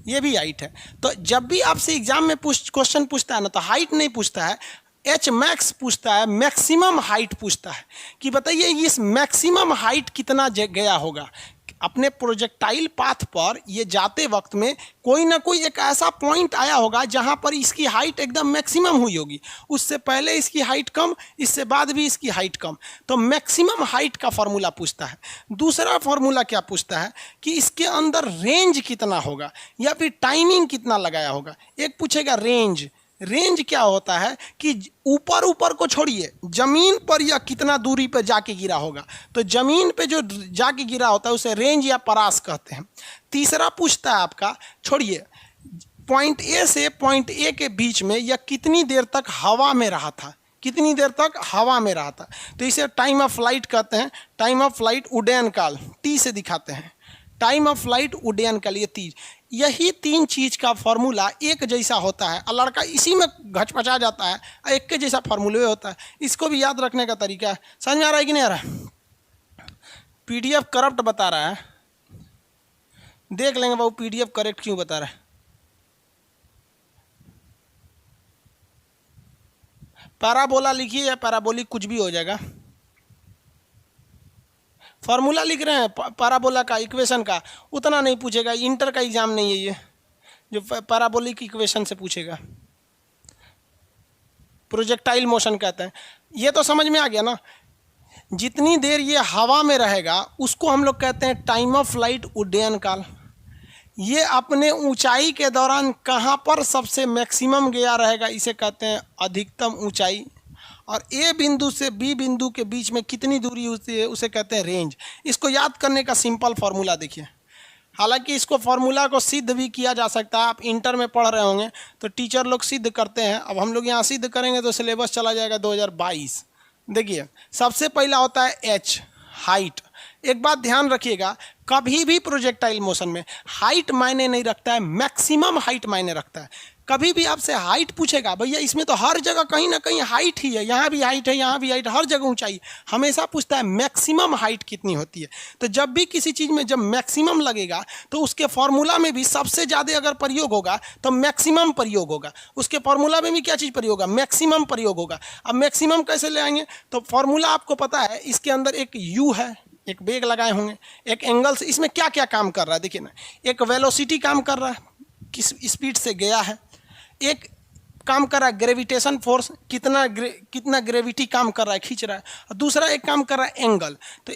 ये भी हाइट है। तो जब भी आपसे एग्जाम में क्वेश्चन पूछता है ना, तो हाइट नहीं पूछता है, एच मैक्स पूछता है, मैक्सिमम हाइट पूछता है कि बताइए इस मैक्सिमम हाइट कितना गया होगा। अपने प्रोजेक्टाइल पाथ पर ये जाते वक्त में कोई ना कोई एक ऐसा पॉइंट आया होगा जहाँ पर इसकी हाइट एकदम मैक्सिमम हुई होगी। उससे पहले इसकी हाइट कम, इससे बाद भी इसकी हाइट कम। तो मैक्सिमम हाइट का फॉर्मूला पूछता है। दूसरा फॉर्मूला क्या पूछता है कि इसके अंदर रेंज कितना होगा या फिर टाइमिंग कितना लगाया होगा। एक पूछेगा रेंज। रेंज क्या होता है कि ऊपर ऊपर को छोड़िए, जमीन पर या कितना दूरी पर जाके गिरा होगा। तो जमीन पे जो जाके गिरा होता है उसे रेंज या परास कहते हैं। तीसरा पूछता है आपका, छोड़िए, पॉइंट ए से पॉइंट ए के बीच में यह कितनी देर तक हवा में रहा था, कितनी देर तक हवा में रहा था। तो इसे टाइम ऑफ फ्लाइट कहते हैं। टाइम ऑफ फ्लाइट, उड्डयन काल, टी से दिखाते हैं। टाइम ऑफ फ्लाइट, उड्डयन काल, ये तीन, यही तीन चीज़ का फॉर्मूला एक जैसा होता है और लड़का इसी में घचपचा जाता है। एक के जैसा फॉर्मूले होता है, इसको भी याद रखने का तरीका है। समझ में आ रहा है कि नहीं आ रहा है? पीडीएफ करप्ट बता रहा है, देख लेंगे बाबू पीडीएफ करेक्ट क्यों बता रहा है। पैराबोला लिखिए या पैराबोलिक, कुछ भी हो जाएगा। फार्मूला लिख रहे हैं पैराबोला का, इक्वेशन का, उतना नहीं पूछेगा, इंटर का एग्जाम नहीं है ये जो पैराबोलिक इक्वेशन से पूछेगा। प्रोजेक्टाइल मोशन कहते हैं। ये तो समझ में आ गया ना। जितनी देर ये हवा में रहेगा उसको हम लोग कहते हैं टाइम ऑफ फ्लाइट, उड्डयन काल। ये अपने ऊंचाई के दौरान कहाँ पर सबसे मैक्सिमम गया रहेगा, इसे कहते हैं अधिकतम ऊंचाई। और ए बिंदु से बी बिंदु के बीच में कितनी दूरी होती है उसे कहते हैं रेंज। इसको याद करने का सिंपल फार्मूला देखिए, हालांकि इसको फार्मूला को सिद्ध भी किया जा सकता है। आप इंटर में पढ़ रहे होंगे तो टीचर लोग सिद्ध करते हैं, अब हम लोग यहाँ सिद्ध करेंगे तो सिलेबस चला जाएगा 2022। देखिए सबसे पहला होता है एच, हाइट। एक बात ध्यान रखिएगा, कभी भी प्रोजेक्टाइल मोशन में हाइट मायने नहीं रखता है, मैक्सिमम हाइट मायने रखता है। कभी भी आपसे हाइट पूछेगा, भैया इसमें तो हर जगह कहीं ना कहीं हाइट ही है, यहाँ भी हाइट है, यहाँ भी हाइट, हर जगह ऊंचाई, हमेशा पूछता है मैक्सिमम हाइट कितनी होती है। तो जब भी किसी चीज़ में जब मैक्सिमम लगेगा तो उसके फॉर्मूला में भी सबसे ज़्यादा अगर प्रयोग होगा तो मैक्सिमम प्रयोग होगा। उसके फॉर्मूला में भी क्या चीज़ प्रयोग होगा, मैक्सिमम प्रयोग होगा। अब मैक्सिमम कैसे ले आएंगे, तो फॉर्मूला आपको पता है, इसके अंदर एक यू है, एक बेग लगाए होंगे, एक एंगल से, इसमें क्या क्या काम कर रहा है देखिए ना, एक वेलोसिटी काम कर रहा है, किस स्पीड से गया है, एक काम कर रहा है ग्रेविटेशन फोर्स, कितना ग्रेविटी काम कर रहा है, खींच रहा है, और दूसरा एक काम कर रहा है एंगल। तो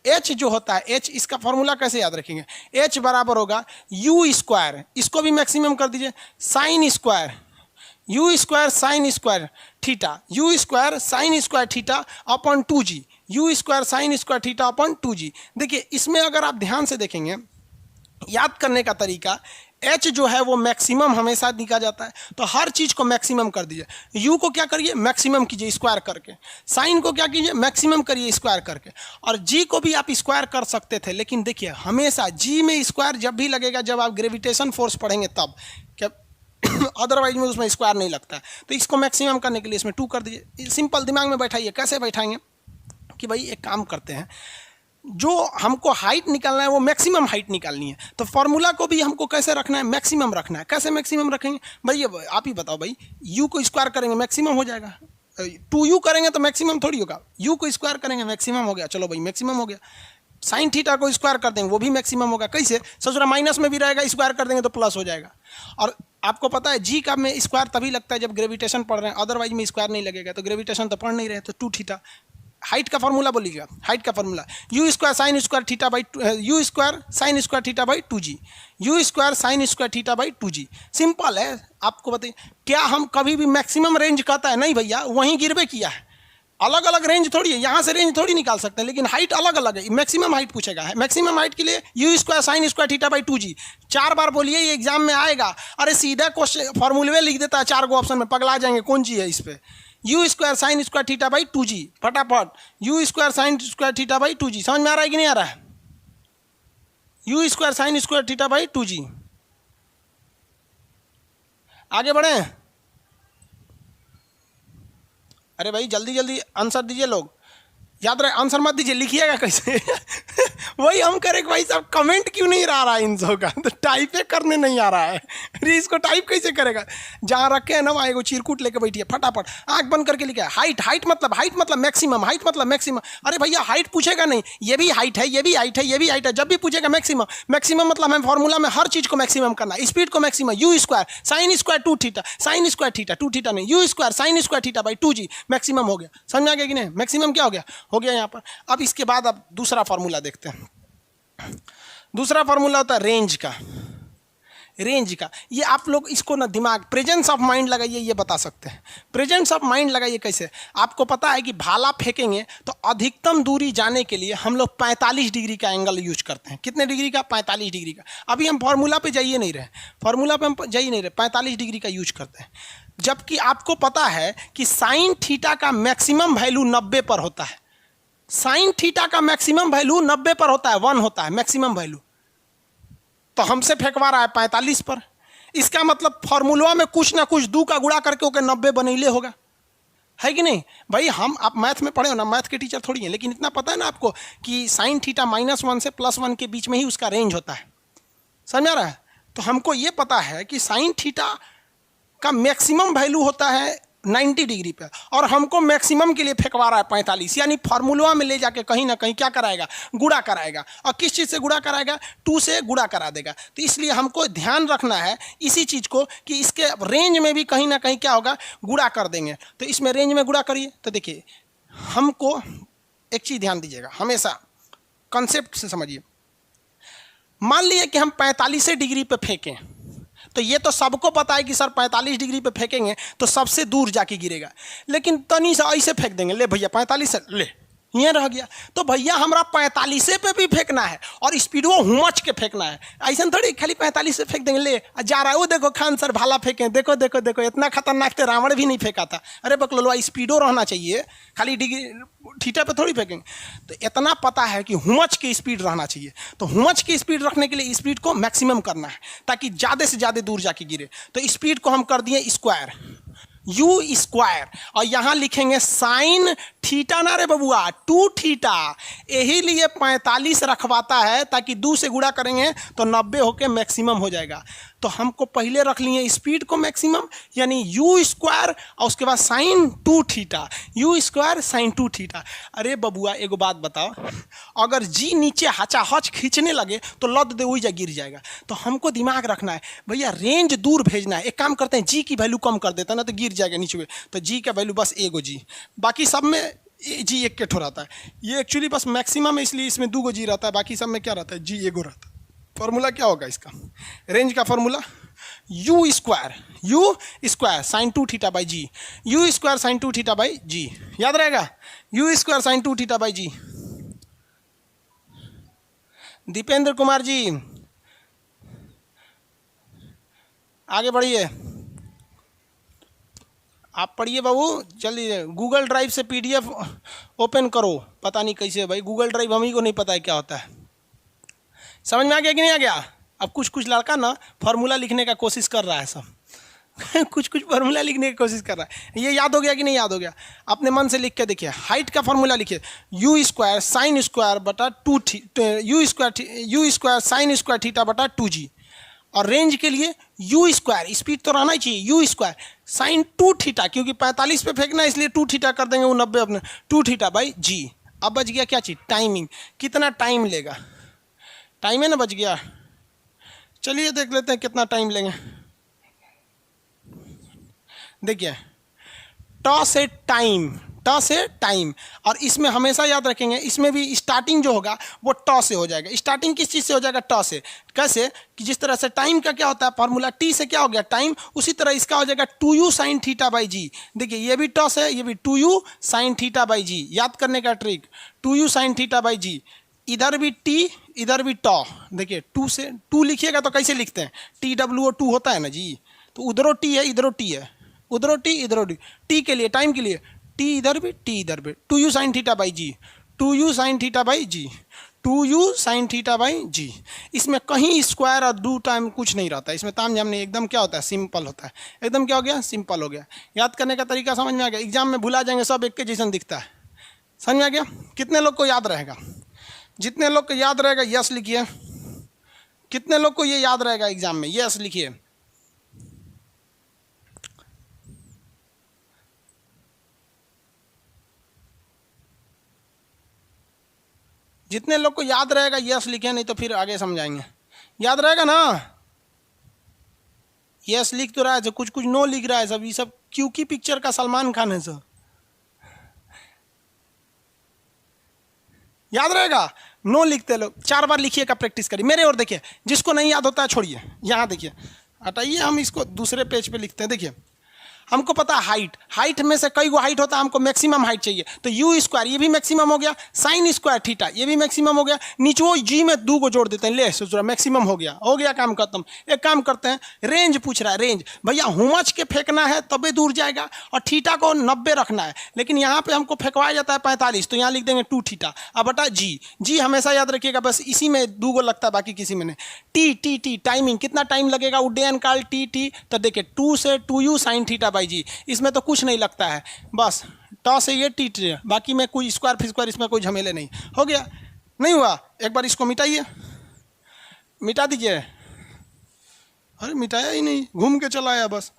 एच जो होता है, एच इसका फॉर्मूला कैसे याद रखेंगे, एच बराबर होगा यू स्क्वायर, इसको भी मैक्सिमम कर दीजिए, sine square, you square sine square theta, u square sine square theta upon 2g, you square sine square theta upon 2g। देखिए इसमें अगर आप ध्यान से देखेंगे, याद करने का तरीका, एच जो है वो मैक्सिमम हमेशा लिखा जाता है, तो हर चीज़ को मैक्सिमम कर दीजिए। यू को क्या करिए, मैक्सिमम कीजिए स्क्वायर करके, साइन को क्या कीजिए, मैक्सिमम करिए स्क्वायर करके, और जी को भी आप स्क्वायर कर सकते थे, लेकिन देखिए हमेशा जी में स्क्वायर जब भी लगेगा जब आप ग्रेविटेशन फोर्स पढ़ेंगे तब, क्या अदरवाइज में उसमें स्क्वायर नहीं लगता है। तो इसको मैक्सिमम करने के लिए इसमें 2 कर दीजिए। सिंपल दिमाग में बैठाइए, कैसे बैठाएंगे कि भाई एक काम करते हैं, जो हमको हाइट निकालना है वो मैक्सिमम हाइट निकालनी है, तो फॉर्मूला को भी हमको कैसे रखना है, मैक्सिमम रखना है। कैसे मैक्सिमम रखेंगे भाई, आप ही बताओ भाई, यू को स्क्वायर करेंगे मैक्सिमम हो जाएगा, 2u करेंगे तो मैक्सिमम थोड़ी होगा, यू को स्क्वायर करेंगे मैक्सिमम हो गया, चलो भाई मैक्सिमम हो गया। साइन थीटा को स्क्वायर कर देंगे वो भी मैक्सिमम होगा, कैसे, ससुरा माइनस में भी रहेगा, स्क्वायर कर देंगे तो प्लस हो जाएगा। और आपको पता है जी का में स्क्वायर तभी लगता है जब ग्रेविटेशन पढ़ रहे हैं, अदरवाइज में स्क्वायर नहीं लगेगा, तो ग्रेविटेशन तो पढ़ नहीं रहे, तो 2 थीटा। हाइट का फॉर्मूला बोलिएगा, हाइट का formula u square sine square theta by, you square sine square theta by 2g, you square sine square theta by 2g। Simple है, आपको बताइए क्या हम कभी भी मैक्सिमम रेंज कहता है, नहीं भैया, वहीं गिरबे किया है, अलग अलग रेंज थोड़ी है, यहाँ से रेंज थोड़ी निकाल सकते हैं, लेकिन हाइट अलग अलग है। मैक्सिमम हाइट पूछेगा, मैक्सिमम हाइट के लिए you square sine square theta by 2g 4 बार बोलिए, ये एग्जाम में आएगा। अरे सीधा क्वेश्चन फॉर्मूले लिख देता है 4 गो ऑप्शन में, पगला जाएंगे कौन जी है इस पर, you square sine square theta by 2g, फटाफट you square sine square theta by 2g, समझ में आ रहा है कि नहीं आ रहा है, you square sine square theta by 2g। आगे बढ़े, अरे भाई जल्दी जल्दी आंसर दीजिए लोग, याद रहे आंसर मत दीजिए, लिखिएगा कैसे वही हम करें भाई साहब, कमेंट क्यों नहीं आ रहा है इन सब का, तो टाइप करने नहीं आ रहा है, अरे इसको टाइप कैसे करेगा, जहाँ रखे हैं ना वहाँ एगो चिरकुट लेके बैठिए, फटाफट आंख बंद करके लिखा है हाइट, हाइट मतलब मैक्सिमम, हाइट मतलब मैक्सिमम। अरे भैया हाइट पूछेगा नहीं, ये भी हाइट है, ये भी हाइट है, ये भी हाइट है, जब भी पूछेगा मैक्सिमम, मैक्सिमम मतलब हमें फॉर्मूला में हर चीज़ को मैक्सिमम करना, स्पीड को maximum, u square sine square 2 theta, sine square theta 2 theta नहीं, u square sine square theta by 2g, maximum हो गया। समझ में आ गया कि नहीं, मैक्सिमम क्या हो गया यहाँ पर। अब इसके बाद अब दूसरा फॉर्मूला देखते हैं। दूसरा फॉर्मूला होता है रेंज का, रेंज का, ये आप लोग इसको ना दिमाग प्रेजेंस ऑफ माइंड लगाइए, ये बता सकते हैं। प्रेजेंस ऑफ माइंड लगाइए कैसे, आपको पता है कि भाला फेंकेंगे तो अधिकतम दूरी जाने के लिए हम लोग 45 डिग्री का एंगल यूज करते हैं। कितने डिग्री का, 45 डिग्री का। अभी हम फार्मूला पे जाइए नहीं रहे, फार्मूला पे हम जाइए नहीं रहे, 45 डिग्री का यूज करते हैं। जबकि आपको पता है कि साइन थीटा का मैक्सिमम वैल्यू 90 पर होता है, साइन थीटा का मैक्सिमम वैल्यू 90 पर होता है, 1 होता है मैक्सिमम वैल्यू, तो हमसे फेंकवा रहा है 45 पर। इसका मतलब फार्मूला में कुछ ना कुछ 2 का गुणा करके ओके 90 बनैले होगा, है कि नहीं भाई। हम आप मैथ में पढ़े हो ना, मैथ के टीचर थोड़ी हैं, लेकिन इतना पता है ना आपको कि साइन थीटा -1 से +1 के बीच में ही उसका रेंज होता है, समझ आ रहा है। तो हमको ये पता है कि साइन थीटा का मैक्सिमम वैल्यू होता है 90 डिग्री पे, और हमको मैक्सिमम के लिए फेंकवा रहा है 45, यानी फार्मूला में ले जाके कहीं ना कहीं क्या कराएगा, गुणा कराएगा। और किस चीज़ से गुणा कराएगा, 2 से गुणा करा देगा। तो इसलिए हमको ध्यान रखना है इसी चीज़ को कि इसके रेंज में भी कहीं ना कहीं क्या होगा, गुणा कर देंगे। तो इसमें रेंज में गुणा करिए, तो देखिए हमको एक चीज़ ध्यान दीजिएगा, हमेशा कंसेप्ट से समझिए। मान लिए कि हम 45 डिग्री पे फेंकें, तो ये तो सबको पता है कि सर 45 डिग्री पे फेंकेंगे तो सबसे दूर जाके गिरेगा, लेकिन तनी से ऐसे फेंक देंगे, ले भैया 45 से ले ये रह गया, तो भैया हमारा 45 पे भी फेंकना है और स्पीड वो हुमच के फेंकना है, ऐसा थोड़ी खाली 45 से फेंक देंगे ले जा रहा है। वो देखो खान सर भाला फेंके, देखो देखो देखो इतना खतरनाक तो रावण भी नहीं फेंका था। अरे बकलोलवा स्पीडो रहना चाहिए, खाली डिग्री थीटा पे थोड़ी फेंकेंगे। तो इतना पता है कि हुमच की स्पीड रहना चाहिए, तो हुमच की स्पीड रखने के लिए स्पीड को मैक्सिमम करना है ताकि ज़्यादा से ज़्यादा दूर जाके गिरे। तो स्पीड को हम कर दिए स्क्वायर, यू स्क्वायर, और यहाँ लिखेंगे साइन थीटा ना रे बबुआ 2 थीटा, यही लिए 45 रखवाता है ताकि 2 से गुणा करेंगे तो 90 होके मैक्सिमम हो जाएगा। तो हमको पहले रख लिए स्पीड को मैक्सिमम, यानी यू स्क्वायर और उसके बाद sine 2 theta, u square sine 2 theta. अरे बबुआ एगो बात बताओ, अगर जी नीचे हचाहच खींचने लगे तो लद दे वही जा गिर जाएगा। तो हमको दिमाग रखना है भैया रेंज दूर भेजना है। एक काम करते हैं जी की वैल्यू कम कर देता है ना तो गिर जाएगा नीचे में, तो जी का वैल्यू बस एगो जी, बाकी सब में जी एक के ठो रहता है। ये एक्चुअली बस मैक्सिमम है इसलिए इसमें 2 गो जी रहता है, बाकी सब में क्या रहता है जी एगो रहता है। फॉर्मूला क्या होगा इसका, रेंज का formula u square sine 2 theta by g, u square sine 2 theta by g, याद रहेगा u square sine 2 theta by g. Dipendra Kumar ji आगे बढ़िए, आप पढ़िए बाबू, चलिए गूगल ड्राइव से पीडीएफ ओपन करो। पता नहीं कैसे भाई गूगल ड्राइव हम ही को नहीं पता है क्या होता है। समझ में आ गया कि नहीं आ गया? अब कुछ कुछ लड़का ना फार्मूला लिखने का कोशिश कर रहा है सब कुछ कुछ फार्मूला लिखने की कोशिश कर रहा है। ये याद हो गया कि नहीं याद हो गया? अपने मन से लिख के देखिए। हाइट का फार्मूला लिखिए यू स्क्वायर साइन स्क्वायर बटा 2 you square sine square theta बटा 2g, और रेंज के लिए यू स्क्वायर, स्पीड तो रहना ही चाहिए, यू स्क्वायर साइन 2 थीटा, क्योंकि 45 पे फेंकना है इसलिए 2 थीटा कर देंगे, वो 90 अपने 2 थीटा बाई जी। अब बच गया क्या चीज़, टाइमिंग, कितना टाइम लेगा, टाइम है ना बच गया। चलिए देख लेते हैं कितना टाइम लेंगे। देखिए ट से टाइम, और इसमें हमेशा याद रखेंगे इसमें भी स्टार्टिंग जो होगा वो ट से हो जाएगा। स्टार्टिंग किस चीज़ से हो जाएगा, ट से। कैसे कि जिस तरह से टाइम का क्या होता है फॉर्मूला, टी से क्या हो गया टाइम, उसी तरह इसका हो जाएगा 2u साइन थीटा बाई जी। देखिए ये भी ट से, ये भी 2u sine theta by g, याद करने का trick 2u sine theta by g. इधर भी टी इधर भी ट, देखिए 2 से 2 लिखिएगा तो कैसे लिखते हैं, TWO2 होता है ना जी, तो उधरों टी है इधरों टी है, उधरों टी इधरों टी, टी के लिए टाइम के लिए टी इधर भी टी इधर भी, 2u sine theta by g, 2u sine theta by g, 2u sine theta by g. इसमें कहीं स्क्वायर और डू टाइम कुछ नहीं रहता है, इसमें ताम झाम नहीं, एकदम क्या होता है सिंपल होता है, एकदम क्या हो गया सिंपल हो गया। याद करने का तरीका समझ में आ गया, एग्जाम में भुला जाएंगे सब एक के जैसन दिखता है, समझ में आ गया। कितने लोग को याद रहेगा, जितने लोग को याद रहेगा यस लिखिए, कितने लोग को ये याद रहेगा एग्जाम में यस लिखिए। जितने लोग को याद रहेगा यस लिखे, नहीं तो फिर आगे समझाएंगे। याद रहेगा ना, यस लिख तो रहा है, जो कुछ कुछ नो लिख रहा है सब, ये सब क्यों की पिक्चर का सलमान खान है सब। याद रहेगा, नो लिखते लोग 4 बार लिखिएगा, प्रैक्टिस करिए। मेरे और देखिए, जिसको नहीं याद होता है छोड़िए, यहाँ देखिए हटाइए, हम इसको दूसरे पेज पे लिखते हैं। देखिए हमको पता है हाइट में से कई गो हाइट होता है, हमको मैक्सिमम हाइट चाहिए, तो यू स्क्वायर ये भी मैक्सिमम हो गया, साइन स्क्वायर थीटा ये भी मैक्सिमम हो गया, नीचे जी में 2 को जोड़ देते हैं, ले सोच रहा मैक्सिमम हो गया काम खत्म। एक काम करते हैं, रेंज पूछ रहा है, रेंज भैया हुमच के फेंकना है तबे दूर जाएगा, और थीटा को 90 रखना है, लेकिन यहाँ पे हमको फेंकवाया जाता है 45, तो यहाँ लिख देंगे 2 थीटा। अब बटा जी हमेशा याद रखिएगा, बस इसी में 2 को लगता है, बाकी किसी में नहीं। टी टाइमिंग, कितना टाइम लगेगा उड्डयन काल, टी तो देखिए 2 से 2u sine theta by g, इसमें तो कुछ नहीं लगता है, बस ट से ये टी, बाकी में कोई स्क्वायर फिर स्क्वायर इसमें कोई झमेले नहीं। हो गया, नहीं हुआ, एक बार इसको मिटाइए, मिटा दीजिए। अरे मिटाया ही नहीं, घूम के चला आया बस,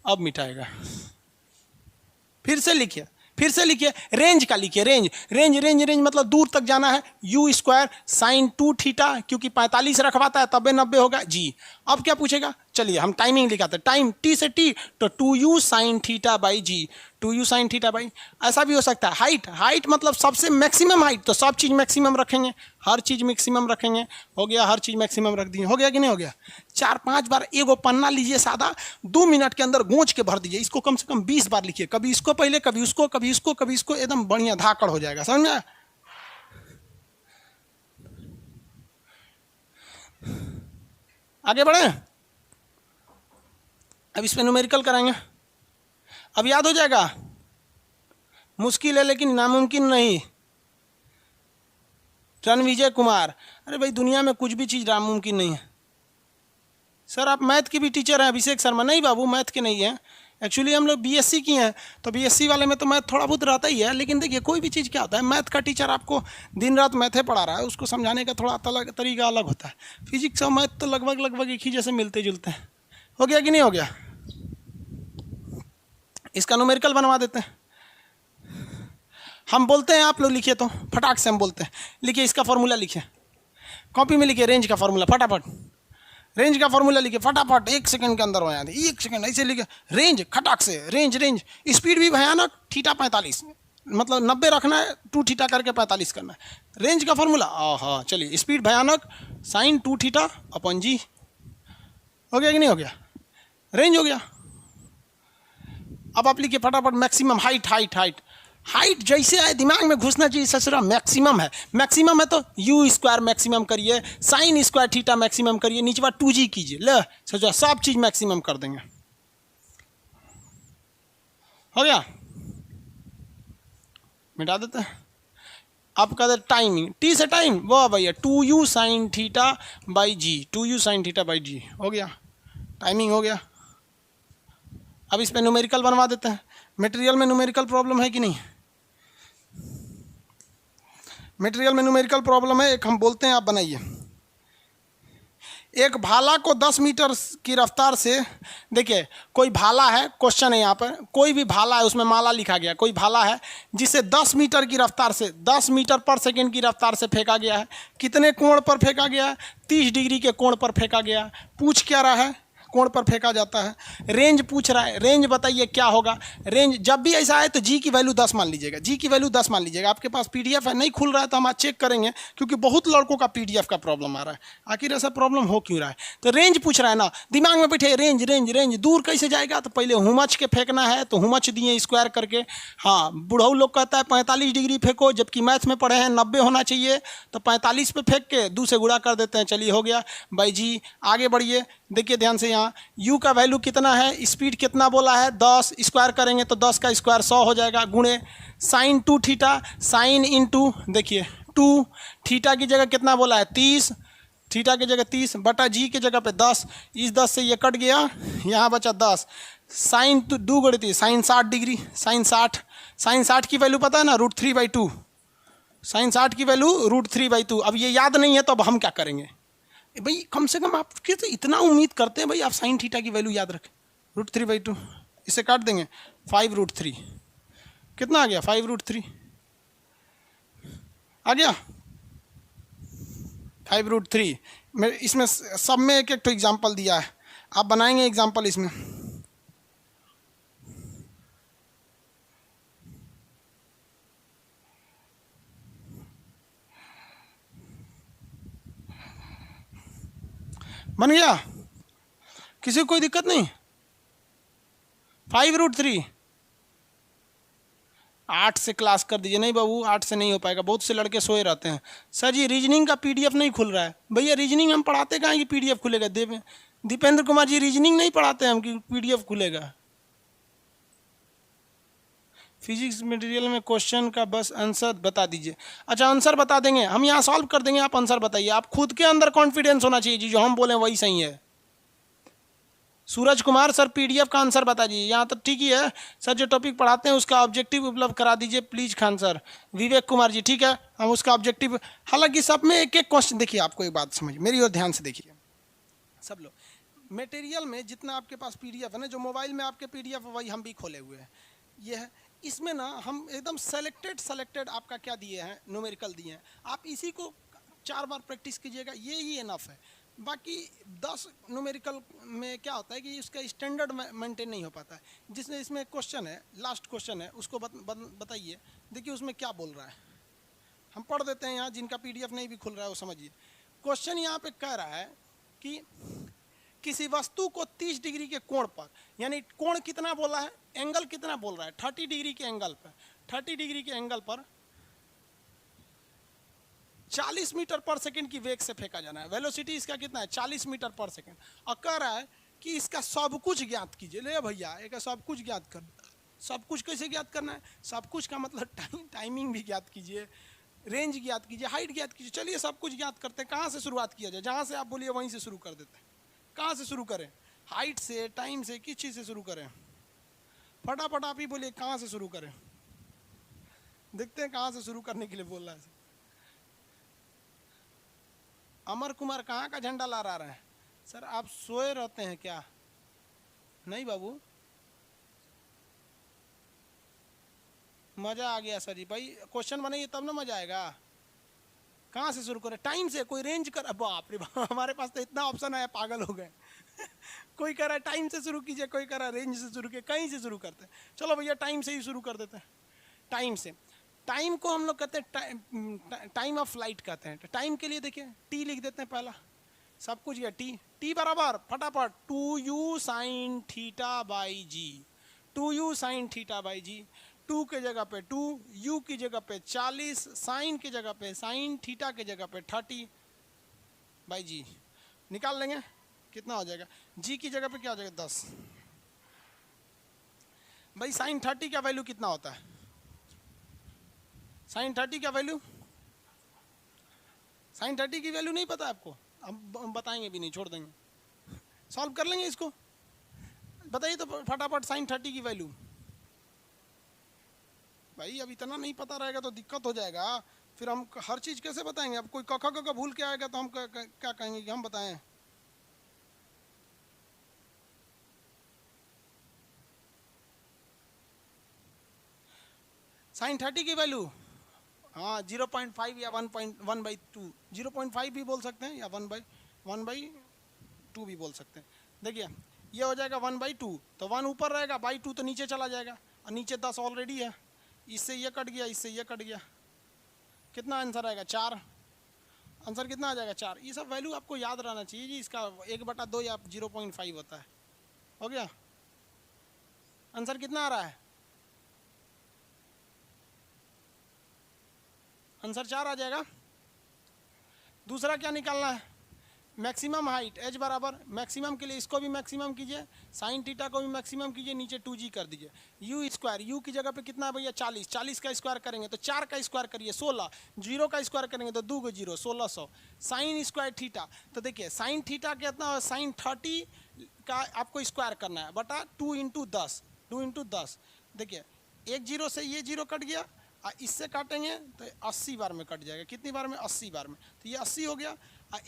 अब मिटाएगा। फिर से लिखिए रेंज का लिखिए, रेंज मतलब दूर तक जाना है, यू स्क्वायर साइन 2 थीटा, क्योंकि 45 रखवाता है तबे 90 होगा जी। अब क्या पूछेगा, चलिए हम टाइमिंग लिखाते हैं, टाइम टी से टी तो 2u sine theta by g, 2u sine theta by. ऐसा भी हो सकता है हाइट, हाइट मतलब सबसे मैक्सिमम हाइट, तो सब चीज़ मैक्सिमम रखेंगे, हर चीज़ मैक्सिमम रखेंगे, हो गया, हर चीज़ मैक्सिमम रख दिए, हो गया कि नहीं हो गया। 4-5 बार एगो पन्ना लीजिए सादा, 2 मिनट के अंदर गूंज के भर दीजिए, इसको कम से कम 20 बार लिखिए, कभी इसको पहले, कभी उसको, कभी इसको, कभी इसको, एकदम बढ़िया धाकड़ हो जाएगा, समझ में आया? आगे बढ़े, अब इस पे न्यूमेरिकल कराएंगे, अब याद हो जाएगा। मुश्किल है लेकिन नामुमकिन नहीं। रणविजय कुमार, अरे भाई दुनिया में कुछ भी चीज़ नामुमकिन नहीं है। सर आप मैथ की भी टीचर हैं अभिषेक शर्मा? नहीं बाबू, मैथ के नहीं है, एक्चुअली हम लोग बीएससी की हैं, तो बीएससी वाले में तो मैथ थोड़ा बहुत रहता ही है, लेकिन देखिए कोई भी चीज़ क्या होता है, मैथ का टीचर आपको दिन रात मैथे पढ़ा रहा है, उसको समझाने का थोड़ा तरीका अलग होता है। फिजिक्स और मैथ तो लगभग एक ही जैसे मिलते जुलते हैं। हो गया कि नहीं हो गया? इसका न्यूमेरिकल बनवा देते हैं, हम बोलते हैं, आप लोग लिखिए तो फटाक से हम बोलते हैं, लिखिए इसका फॉर्मूला, लिखिए कॉपी में, लिखिए रेंज का फॉर्मूला फटाफट, रेंज का फॉर्मूला लिखिए फटाफट, 1 सेकंड के अंदर हो जाती है, 1 सेकंड ऐसे लिखे, रेंज खटाक से, रेंज रेंज, स्पीड भी भयानक, थीटा 45, मतलब 90 रखना है, 2 थीटा करके 45 करना है, रेंज का फॉर्मूला। हाँ चलिए, स्पीड भयानक साइन 2 थीटा अपन जी, हो गया कि नहीं हो गया? रेंज हो गया। अब आप लिखिए फटाफट maximum height, height height height जैसे आए दिमाग में घुसना चाहिए, ससुरा मैक्सिमम है, मैक्सिमम है तो यू स्क्वायर मैक्सिमम करिए, साइन स्क्वायर थीटा मैक्सिमम करिए, नीचे बार 2g कीजिए, ले ससुरा सब चीज़ मैक्सिमम कर देंगे, हो गया, मिटा देते हैं। अब कहते हैं टाइमिंग, टी से टाइम, वो भैया 2u sine theta by g, 2u sine theta by g, हो गया, टाइमिंग हो गया। अब इस पर न्यूमेरिकल बनवा देते हैं। मटेरियल में न्यूमेरिकल प्रॉब्लम है कि नहीं? मटेरियल में न्यूमेरिकल प्रॉब्लम है, एक हम बोलते हैं, आप बनाइए। एक भाला को 10 मीटर की रफ्तार से, देखिए कोई भाला है, क्वेश्चन है यहाँ पर, कोई भी भाला है, उसमें माला लिखा गया, कोई भाला है जिसे 10 मीटर की रफ्तार से, 10 मीटर पर सेकंड की रफ्तार से फेंका गया है। कितने कोण पर फेंका गया है? 30 डिग्री के कोण पर फेंका गया। पूछ क्या रहा है? कोण पर फेंका जाता है। रेंज पूछ रहा है, रेंज बताइए क्या होगा। रेंज जब भी ऐसा है तो जी की वैल्यू 10 मान लीजिएगा, जी की वैल्यू 10 मान लीजिएगा। आपके पास पीडीएफ है, नहीं खुल रहा है तो हम आज चेक करेंगे, क्योंकि बहुत लड़कों का पीडीएफ का प्रॉब्लम आ रहा है। आखिर ऐसा प्रॉब्लम हो क्यों रहा है? तो रेंज पूछ रहा है ना, दिमाग में बैठे रेंज रेंज रेंज, दूर कैसे जाएगा? तो पहले हुमच के फेंकना है, तो हुमच दिए स्क्वायर करके। हाँ, बुढ़ऊ लोग कहता है 45 डिग्री फेंको, जबकि मैथ में पढ़े हैं 90 होना चाहिए, तो 45 पे फेंक के 2 से गुणा कर देते हैं। चलिए हो गया बाई जी। आगे बढ़िए, देखिए ध्यान से, यहाँ u का वैल्यू कितना है, स्पीड कितना बोला है 10, स्क्वायर करेंगे तो 10 का स्क्वायर 100 हो जाएगा, गुणे साइन 2 थीटा, साइन इंटू, देखिए 2 थीटा की जगह कितना बोला है 30, थीटा की जगह 30 बटा जी की जगह पे 10, इस 10 से ये कट गया, यहाँ बचा 10, साइन 2 गुणित साइन 60 डिग्री, साइन 60, साइन 60 की वैल्यू पता है ना, √3/2, साइन 60 की वैल्यू √3/2। अब ये याद नहीं है तो अब हम क्या करेंगे भाई, कम से कम आप तो इतना उम्मीद करते हैं भाई आप साइन थीटा की वैल्यू याद रखें। √3/2 इसे काट देंगे, 5√3, कितना आ गया 5√3 आ गया 5√3। मैं इसमें सब में एक एक तो एग्जाम्पल दिया है, आप बनाएंगे एग्जाम्पल इसमें। बन गया, किसी को कोई दिक्कत नहीं? 5√3 8 से क्लास कर दीजिए। नहीं बाबू 8 से नहीं हो पाएगा, बहुत से लड़के सोए रहते हैं। सर जी रीजनिंग का पीडीएफ नहीं खुल रहा है। भैया रीजनिंग हम पढ़ाते कहाँ कि पीडीएफ खुलेगा? दीपेंद्र कुमार जी रीजनिंग नहीं पढ़ाते हम कि पीडीएफ खुलेगा। फिजिक्स मटेरियल में क्वेश्चन का बस आंसर बता दीजिए। अच्छा आंसर बता देंगे हम, यहाँ सॉल्व कर देंगे, आप आंसर बताइए। आप खुद के अंदर कॉन्फिडेंस होना चाहिए जी, जो हम बोले वही सही है। सूरज कुमार सर पीडीएफ का आंसर बता दीजिए। यहाँ तो ठीक ही है सर, जो टॉपिक पढ़ाते हैं उसका ऑब्जेक्टिव उपलब्ध करा दीजिए प्लीज खान सर। विवेक कुमार जी ठीक है, हम उसका ऑब्जेक्टिव, हालांकि सब में एक एक क्वेश्चन। देखिए आपको एक बात समझ, मेरी ओर ध्यान से देखिए सब लोग, मटेरियल में जितना आपके पास पीडीएफ है ना, जो मोबाइल में आपके पीडीएफ है वही हम भी खोले हुए हैं, ये है। इसमें ना हम एकदम सेलेक्टेड आपका क्या दिए हैं, न्यूमेरिकल दिए हैं। आप इसी को 4 बार प्रैक्टिस कीजिएगा, ये ही इनफ है। बाकी 10 न्यूमेरिकल में क्या होता है कि उसका स्टैंडर्ड मेंटेन नहीं हो पाता है। जिसमें इसमें क्वेश्चन है, लास्ट क्वेश्चन है, उसको बताइए, देखिए उसमें क्या बोल रहा है। हम पढ़ देते हैं यहाँ, जिनका पीडीएफ नहीं भी खुल रहा है वो समझिए। क्वेश्चन यहाँ पे कह रहा है कि किसी वस्तु को 30 डिग्री के कोण पर, यानी कोण कितना बोला है, एंगल कितना बोल रहा है, 30 डिग्री के एंगल पर, 30 डिग्री के एंगल पर 40 मीटर पर सेकंड की वेग से फेंका जाना है। वेलोसिटी इसका कितना है, 40 मीटर पर सेकंड। और कह रहा है कि इसका सब कुछ ज्ञात कीजिए। ले भैया, एक सब कुछ ज्ञात कर, सब कुछ कैसे ज्ञात करना है, सब कुछ का मतलब टाइमिंग भी ज्ञात कीजिए, रेंज ज्ञात कीजिए, हाइट ज्ञात कीजिए। चलिए सब कुछ ज्ञात करते हैं। कहाँ से शुरुआत किया जाए, जहाँ से आप बोलिए वहीं से शुरू कर देते हैं। कहाँ से शुरू करें, हाइट से, टाइम से, किस चीज़ से शुरू करें? फटाफट आप ही बोलिए कहाँ से शुरू करें। देखते हैं कहाँ से शुरू करने के लिए बोल रहा है। अमर कुमार कहाँ का झंडा ला रहा है? सर आप सोए रहते हैं क्या? नहीं बाबू, मज़ा आ गया सर जी। भाई क्वेश्चन बनाइए तब ना मज़ा आएगा। कहाँ से शुरू करें, टाइम से, कोई रेंज कर, बाप रे बाप, हमारे पास तो इतना ऑप्शन आया, पागल हो गए। कोई कह रहा है टाइम से शुरू कीजिए, कोई कह रहा है रेंज से शुरू कीजिए, कहीं से शुरू करते हैं। चलो भैया टाइम से ही शुरू कर देते हैं। टाइम से, टाइम को हम लोग कहते हैं टाइम ऑफ फ्लाइट कहते हैं। टाइम के लिए देखिए टी लिख देते हैं पहला, सब कुछ, ये टी बराबर फटाफट 2u sine theta by g, 2u sine theta by g. 2 के जगह पे 2, u की जगह पे 40, साइन की जगह पे साइन, थीटा की जगह पे 30 बाई जी। निकाल लेंगे कितना हो जाएगा, जी की जगह पे क्या हो जाएगा 10। भाई साइन 30 का वैल्यू कितना होता है, साइन 30 का वैल्यू, साइन 30 की वैल्यू नहीं पता आपको? हम बताएंगे भी नहीं, छोड़ देंगे, सॉल्व कर लेंगे इसको। बताइए तो फटाफट साइन 30 की वैल्यू। भाई अब इतना नहीं पता रहेगा तो दिक्कत हो जाएगा, फिर हम हर चीज़ कैसे बताएंगे। अब कोई कखा का भूल के आएगा तो हम क्या कहेंगे कि हम बताएं। साइन 30 की वैल्यू, हाँ 0.5 या 1.1/2, 0.5 भी बोल सकते हैं या 1/2 भी बोल सकते हैं। देखिए ये हो जाएगा 1/2, तो 1 ऊपर रहेगा, बाई 2 तो नीचे चला जाएगा, और नीचे 10 ऑलरेडी है, इससे ये कट गया, इससे ये कट गया, कितना आंसर आएगा 4। आंसर कितना आ जाएगा 4। ये सब वैल्यू आपको याद रहना चाहिए जी। इसका 1/2 या 0.5 होता है। हो गया, आंसर कितना आ रहा है, आंसर 4 आ जाएगा। दूसरा क्या निकालना है, मैक्सिमम हाइट, एच बराबर मैक्सिमम के लिए इसको भी मैक्सिमम कीजिए, साइन थीटा को भी मैक्सिमम कीजिए, नीचे 2g कर दीजिए। यू स्क्वायर, यू की जगह पे कितना है भैया 40, 40 का स्क्वायर करेंगे तो 4 का स्क्वायर करिए 16, 0 का स्क्वायर करेंगे तो 2 को 0, 1600। साइन स्क्वायर थीटा, तो देखिए साइन थीटा कितना, साइन 30 का आपको स्क्वायर करना है बटा 2 × 10, 2 × 10। देखिए एक 0 से ये 0 कट गया, इससे काटेंगे तो 80 बार में कट जाएगा। कितनी बार में, 80 बार में, तो ये 80 हो गया।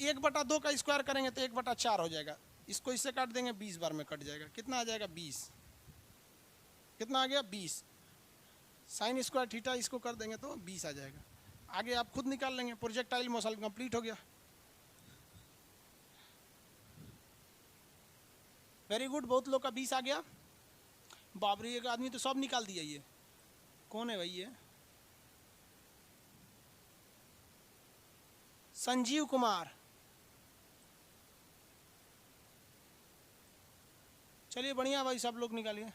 1/2 का स्क्वायर करेंगे तो 1/4 हो जाएगा, इसको इससे काट देंगे 20 बार में कट जाएगा। कितना आ जाएगा 20, कितना आ गया 20। साइन स्क्वायर थीटा इसको कर देंगे तो 20 आ जाएगा। आगे आप खुद निकाल लेंगे। प्रोजेक्टाइल मोशन कंप्लीट हो गया। वेरी गुड, बहुत लोग का 20 आ गया। बाबरी एक आदमी तो सब निकाल दिया। ये कौन है भाई, ये संजीव कुमार। चलिए बढ़िया भाई, सब लोग निकालिए।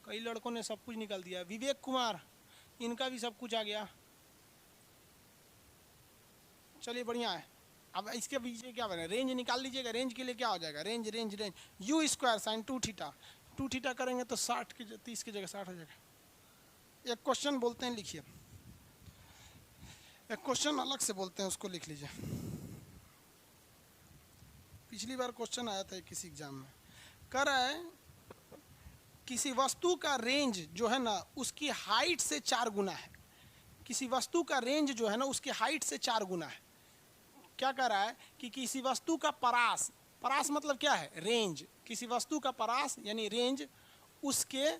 कई लड़कों ने सब कुछ निकाल दिया। विवेक कुमार, इनका भी सब कुछ आ गया। चलिए बढ़िया है। अब इसके पीछे क्या बने, रेंज निकाल लीजिएगा। रेंज के लिए क्या हो जाएगा, range range range, you square sine 2 theta, 2 theta करेंगे तो 60 की 30 की जगह 60 हो जाएगा। एक क्वेश्चन बोलते हैं, लिखिए। एक क्वेश्चन अलग से बोलते हैं, उसको लिख लीजिए। पिछली बार क्वेश्चन आया था किसी एग्जाम में, कह रहा है किसी वस्तु का रेंज जो है ना उसकी हाइट से 4 गुना है। किसी वस्तु का रेंज जो है ना उसकी हाइट से 4 गुना है। क्या कह रहा है कि किसी वस्तु का परास, परास मतलब क्या है, रेंज। किसी वस्तु का परास यानी रेंज, उसके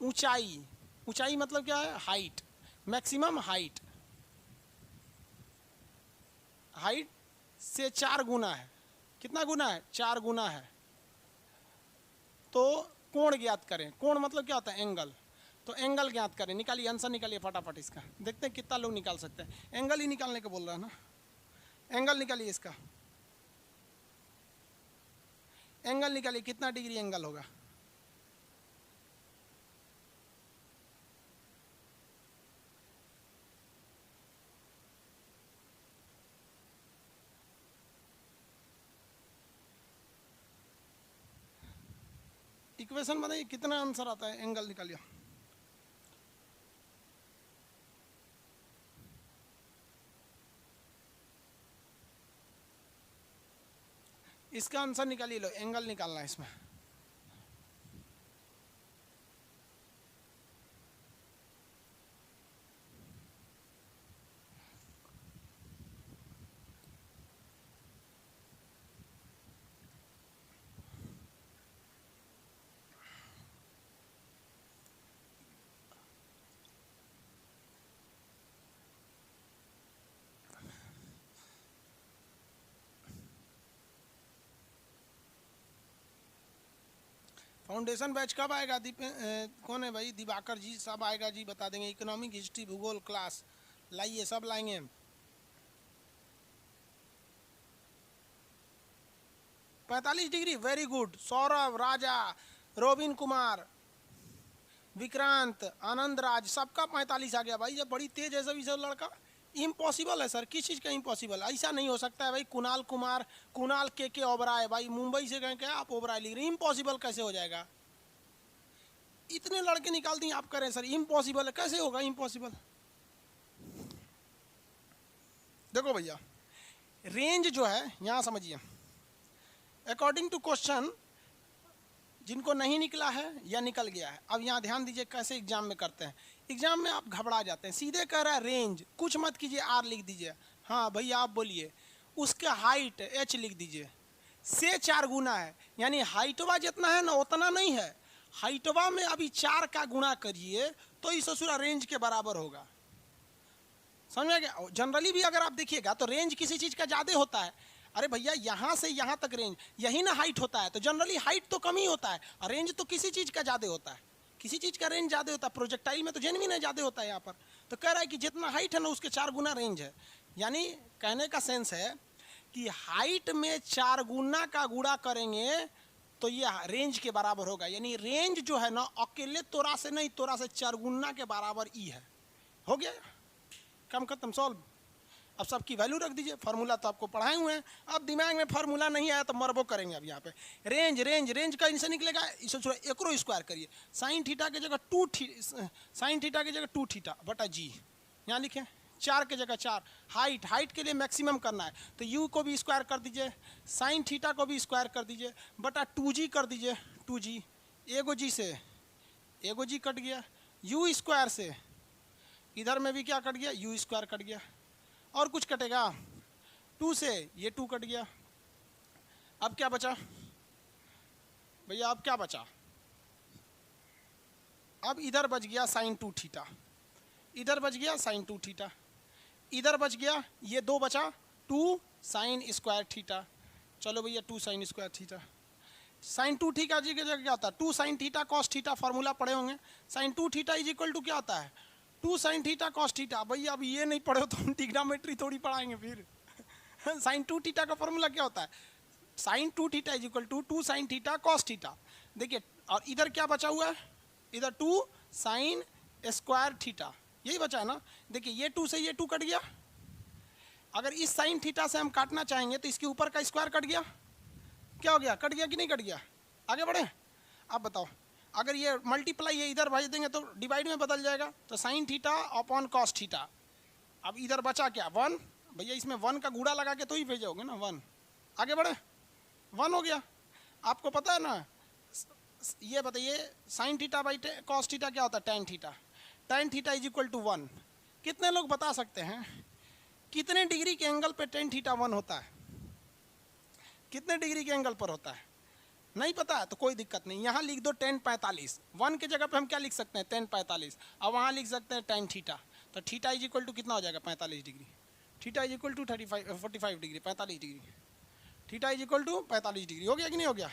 ऊंचाई, ऊंचाई मतलब क्या है, हाइट, मैक्सिमम हाइट, हाइट से 4 गुना है। कितना गुना है? 4 गुना है। तो कोण ज्ञात करें। कोण मतलब क्या होता है? एंगल। तो एंगल ज्ञात करें। निकालिए, आंसर निकालिए फटाफट इसका। देखते हैं कितना लोग निकाल सकते हैं। एंगल ही निकालने को बोल रहा है ना। एंगल निकालिए इसका। एंगल निकालिए, कितना डिग्री एंगल होगा? इक्वेशन बनाइए, कितना आंसर आता है? एंगल निकालिए। इसका आंसर निकालिए। लो, एंगल निकालना है इसमें। फाउंडेशन बैच कब आएगा? कौन है भाई? दिवाकर जी। सब आएगा जी, बता देंगे। इकोनॉमिक, हिस्ट्री, भूगोल क्लास लाइए, सब लाएंगे। 45 डिग्री, वेरी गुड। सौरभ, राजा, रोबिन कुमार, विक्रांत, आनंद राज, सबका 45 आ गया भाई। ये बड़ी तेज है सभी सब लड़का। इम्पॉसिबल है सर, किस चीज़ का इम्पॉसिबल? ऐसा नहीं हो सकता है भाई। कुणाल कुमार, कुणाल के ओबराय भाई, मुंबई से गए क्या आप ओबराय लिख रहे हैं? इम्पॉसिबल कैसे हो जाएगा? इतने लड़के निकाल दिए, आप करें सर इम्पॉसिबल है, कैसे होगा इम्पॉसिबल? देखो भैया, रेंज जो है यहाँ समझिए, अकॉर्डिंग टू क्वेश्चन, जिनको नहीं निकला है या निकल गया है, अब यहाँ ध्यान दीजिए कैसे एग्जाम में करते हैं। एग्जाम में आप घबरा जाते हैं, सीधे कह रहा है रेंज, कुछ मत कीजिए, आर लिख दीजिए। हाँ भैया आप बोलिए। उसका हाइट एच लिख दीजिए। से 4 गुना है, यानी हाइटवा जितना है ना उतना नहीं है। हाइटवा में अभी 4 का गुणा करिए तो इस ससुरा रेंज के बराबर होगा। समझ में गया? जनरली भी अगर आप देखिएगा तो रेंज किसी चीज़ का ज़्यादा होता है। अरे भैया यहाँ से यहाँ तक रेंज, यही ना हाइट होता है, तो जनरली हाइट तो कम ही होता है और रेंज तो किसी चीज़ का ज़्यादा होता है। किसी चीज़ का रेंज ज़्यादा होता है, प्रोजेक्टाइल में तो जेन्युइन है ज़्यादा होता है यहाँ पर। तो कह रहा है कि जितना हाइट है ना उसके 4 गुना रेंज है। यानी कहने का सेंस है कि हाइट में 4 गुना का गुणा करेंगे तो ये रेंज के बराबर होगा। यानी रेंज जो है ना अकेले तोरा से नहीं, तोरा से 4 गुना के बराबर ई है। हो गया, कम खत्म, सॉल्व। अब सबकी वैल्यू रख दीजिए। फार्मूला तो आपको पढ़ाए हुए हैं, अब दिमाग में फार्मूला नहीं आया तो मरबो करेंगे। अब यहाँ पे रेंज रेंज रेंज का इनसे निकलेगा, इसे एकरो स्क्वायर करिए। साइन थीटा की जगह 2 थीटा बटा जी, यहाँ लिखें 4 की जगह 4। हाइट, हाइट के लिए मैक्सिमम करना है तो यू को भी स्क्वायर कर दीजिए, साइन थीटा को भी स्क्वायर कर दीजिए, बटा 2g कर दीजिए। 2g, एगो जी से एगो जी कट गया, यू स्क्वायर से इधर में भी क्या कट गया? यू स्क्वायर कट गया। और कुछ कटेगा? 2 से ये 2 कट गया। अब क्या बचा भैया? अब क्या बचा? अब इधर बच गया साइन 2 थीटा, इधर बच गया साइन 2 थीटा, इधर बच गया ये 2 बचा 2 साइन स्क्वायर थीटा। चलो भैया 2 sine square theta. Sine 2 theta g की जगह क्या होता है? 2 sine theta cos theta, formula पढ़े होंगे। Sine 2 theta is equal to क्या होता है? 2 साइन थीटा कॉस थीटा। भैया अब ये नहीं पढ़े हो तो हम ट्रिग्नोमेट्री थोड़ी पढ़ाएंगे फिर। साइन 2 थीटा का फॉर्मूला क्या होता है? Sine 2 theta is equal to 2 sine theta cos theta. देखिए, और इधर क्या बचा हुआ है? इधर 2 साइन स्क्वायर थीटा, यही बचा है ना। देखिए ये 2 से ये 2 कट गया। अगर इस साइन थीटा से हम काटना चाहेंगे तो इसके ऊपर का स्क्वायर कट गया। क्या हो गया? कट गया कि नहीं कट गया? आगे बढ़े। अब बताओ, अगर ये मल्टीप्लाई है इधर भेज देंगे तो डिवाइड में बदल जाएगा, तो sine theta upon cos theta. अब इधर बचा क्या? 1। भैया इसमें 1 का गुणा लगा के तो ही भेजोगे ना 1। आगे बढ़े, 1 हो गया। आपको पता है ना, ये बताइए sine theta by cos theta क्या होता है? Tan theta. Tan theta is equal to 1। कितने लोग बता सकते हैं कितने डिग्री के एंगल पे टेन थीटा 1 होता है? कितने डिग्री के एंगल पर होता है? नहीं पता है तो कोई दिक्कत नहीं, यहाँ लिख दो 1045। 1 के जगह पे हम क्या लिख सकते हैं? 1045। अब वहाँ लिख सकते हैं टेन थीटा, तो थीटा इज इक्वल टू कितना हो जाएगा? 45 degree. Theta is equal to 45 degree, 45 degree. Theta is equal to 45 degree. हो गया कि नहीं हो गया?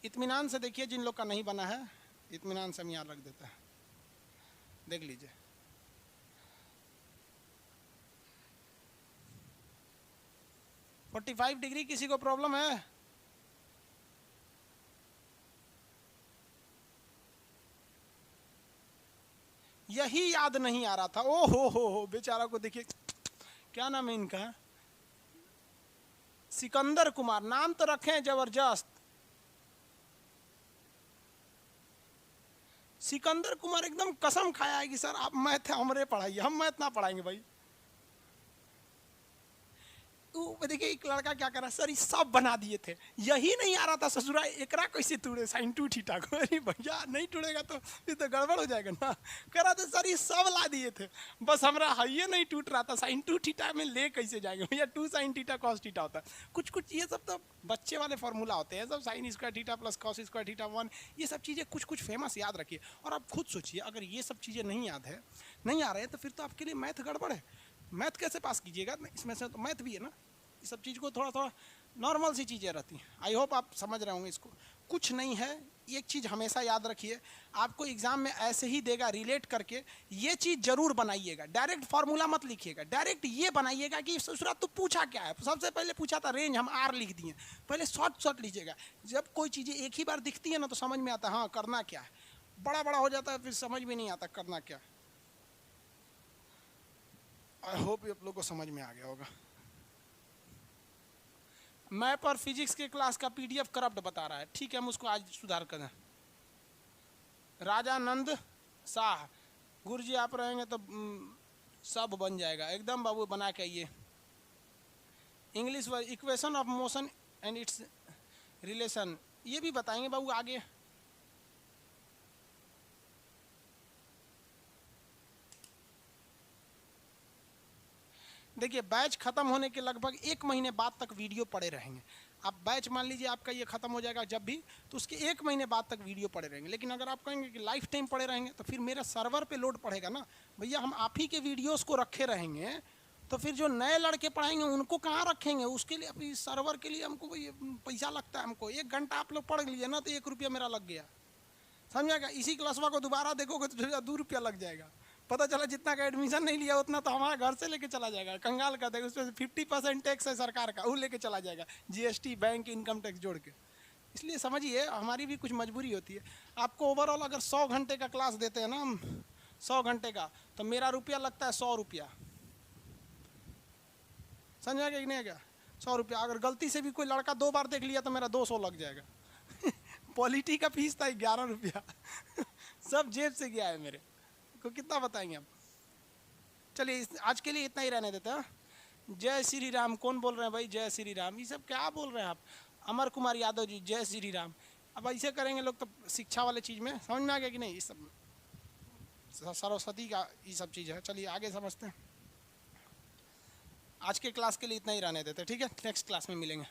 इत्मीनान से देखिए, जिन लोग का नहीं बना है इत्मीनान से हम यहाँ रख देते हैं, देख लीजिए। फोर्टी 45 डिग्री किसी को प्रॉब्लम है? यही याद नहीं आ रहा था। ओ हो बेचारा को देखिए, क्या नाम है इनका? सिकंदर कुमार। नाम तो रखे हैं जबरदस्त, सिकंदर कुमार। एकदम कसम खाया है कि सर आप मैथ हमरे पढ़ाइए, हम मैथ ना पढ़ाएंगे भाई। तो देखिए एक लड़का क्या करा, सर ये सब बना दिए थे, यही नहीं आ रहा था ससुरा, एकरा कैसे टूटे साइन टू थीटा को। अरे भैया नहीं टूटेगा तो फिर तो गड़बड़ हो जाएगा ना। करा तो सर ये सब ला दिए थे, बस हमारा हाइये नहीं टूट रहा था। साइन टू थीटा में ले कैसे जाएंगे भैया? 2 साइन थीटा कॉस थीटा होता है। कुछ कुछ ये सब तो बच्चे वाले फॉर्मूला होते हैं, सब sign square theta plus cos square theta 1, ये सब चीज़ें कुछ कुछ फेमस याद रखिए। और आप खुद सोचिए, अगर ये सब चीज़ें नहीं याद है, नहीं आ रहे हैं, तो फिर तो आपके लिए मैथ गड़बड़ है। मैथ कैसे पास कीजिएगा? इसमें से तो मैथ भी है ना, ये सब चीज़ को थोड़ा थोड़ा नॉर्मल सी चीज़ें रहती हैं। आई होप आप समझ रहे होंगे इसको। कुछ नहीं है, एक चीज़ हमेशा याद रखिए, आपको एग्जाम में ऐसे ही देगा रिलेट करके, ये चीज़ जरूर बनाइएगा। डायरेक्ट फार्मूला मत लिखिएगा, डायरेक्ट ये बनाइएगा कि ससुरा तो पूछा क्या है। सबसे पहले पूछा था रेंज, हम आर लिख दिए। पहले शॉर्ट लीजिएगा। जब कोई चीज़ें एक ही बार दिखती है ना तो समझ में आता है हाँ करना क्या है। बड़ा बड़ा हो जाता है फिर समझ में नहीं आता करना क्या। आई होप आप लोग को समझ में आ गया होगा। मैप और फिजिक्स के क्लास का पीडीएफ करप्ट बता रहा है, ठीक है हम उसको आज सुधार करें। राजानंद शाह, गुरुजी आप रहेंगे तो सब बन जाएगा एकदम बाबू, बना के आइए। English equation of motion and it's relation, ये भी बताएंगे बाबू आगे। देखिए बैच खत्म होने के लगभग 1 महीने बाद तक वीडियो पड़े रहेंगे। आप बैच मान लीजिए आपका ये खत्म हो जाएगा जब भी, तो उसके 1 महीने बाद तक वीडियो पड़े रहेंगे। लेकिन अगर आप कहेंगे कि लाइफ टाइम पड़े रहेंगे तो फिर मेरे सर्वर पे लोड पड़ेगा ना भैया, हम आप ही के वीडियोस को रखे रहेंगे, तो फिर जो नए लड़के पढ़ाएंगे उनको कहाँ रखेंगे? उसके लिए अभी सर्वर के लिए हमको भाई पैसा लगता है। हमको 1 घंटा आप लोग पढ़ लीजिए ना तो 1 रुपया मेरा लग गया, समझेगा? इसी क्लासवा को दोबारा देखोगे तो 2 रुपया लग जाएगा। पता चला जितना का एडमिशन नहीं लिया उतना तो हमारा घर से लेके चला जाएगा, कंगाल का देगा। उसमें 50% टैक्स है सरकार का, वो लेके चला जाएगा, जीएसटी बैंक इनकम टैक्स जोड़ के। इसलिए समझिए हमारी भी कुछ मजबूरी होती है। आपको ओवरऑल अगर 100 घंटे का क्लास देते हैं ना हम, 100 घंटे का, तो मेरा रुपया लगता है 100 रुपया, समझेगा कि नहीं? क्या 100 रुपया? अगर गलती से भी कोई लड़का 2 बार देख लिया तो मेरा 200 लग जाएगा। पॉलिटी का फीस था 11 रुपया। सब जेब से गया है मेरे को, कितना बताएंगे आप? चलिए आज के लिए इतना ही रहने देते हैं। जय श्री राम। कौन बोल रहे हैं भाई? जय श्री राम। ये सब क्या बोल रहे हैं आप? अमर कुमार यादव जी, जय श्री राम। अब ऐसे करेंगे लोग तो शिक्षा वाले चीज़ में समझ में आ गया कि नहीं? ये सब सरस्वती का ये सब चीज़ है। चलिए आगे समझते हैं। आज के क्लास के लिए इतना ही रहने देते हैं, ठीक है? नेक्स्ट क्लास में मिलेंगे।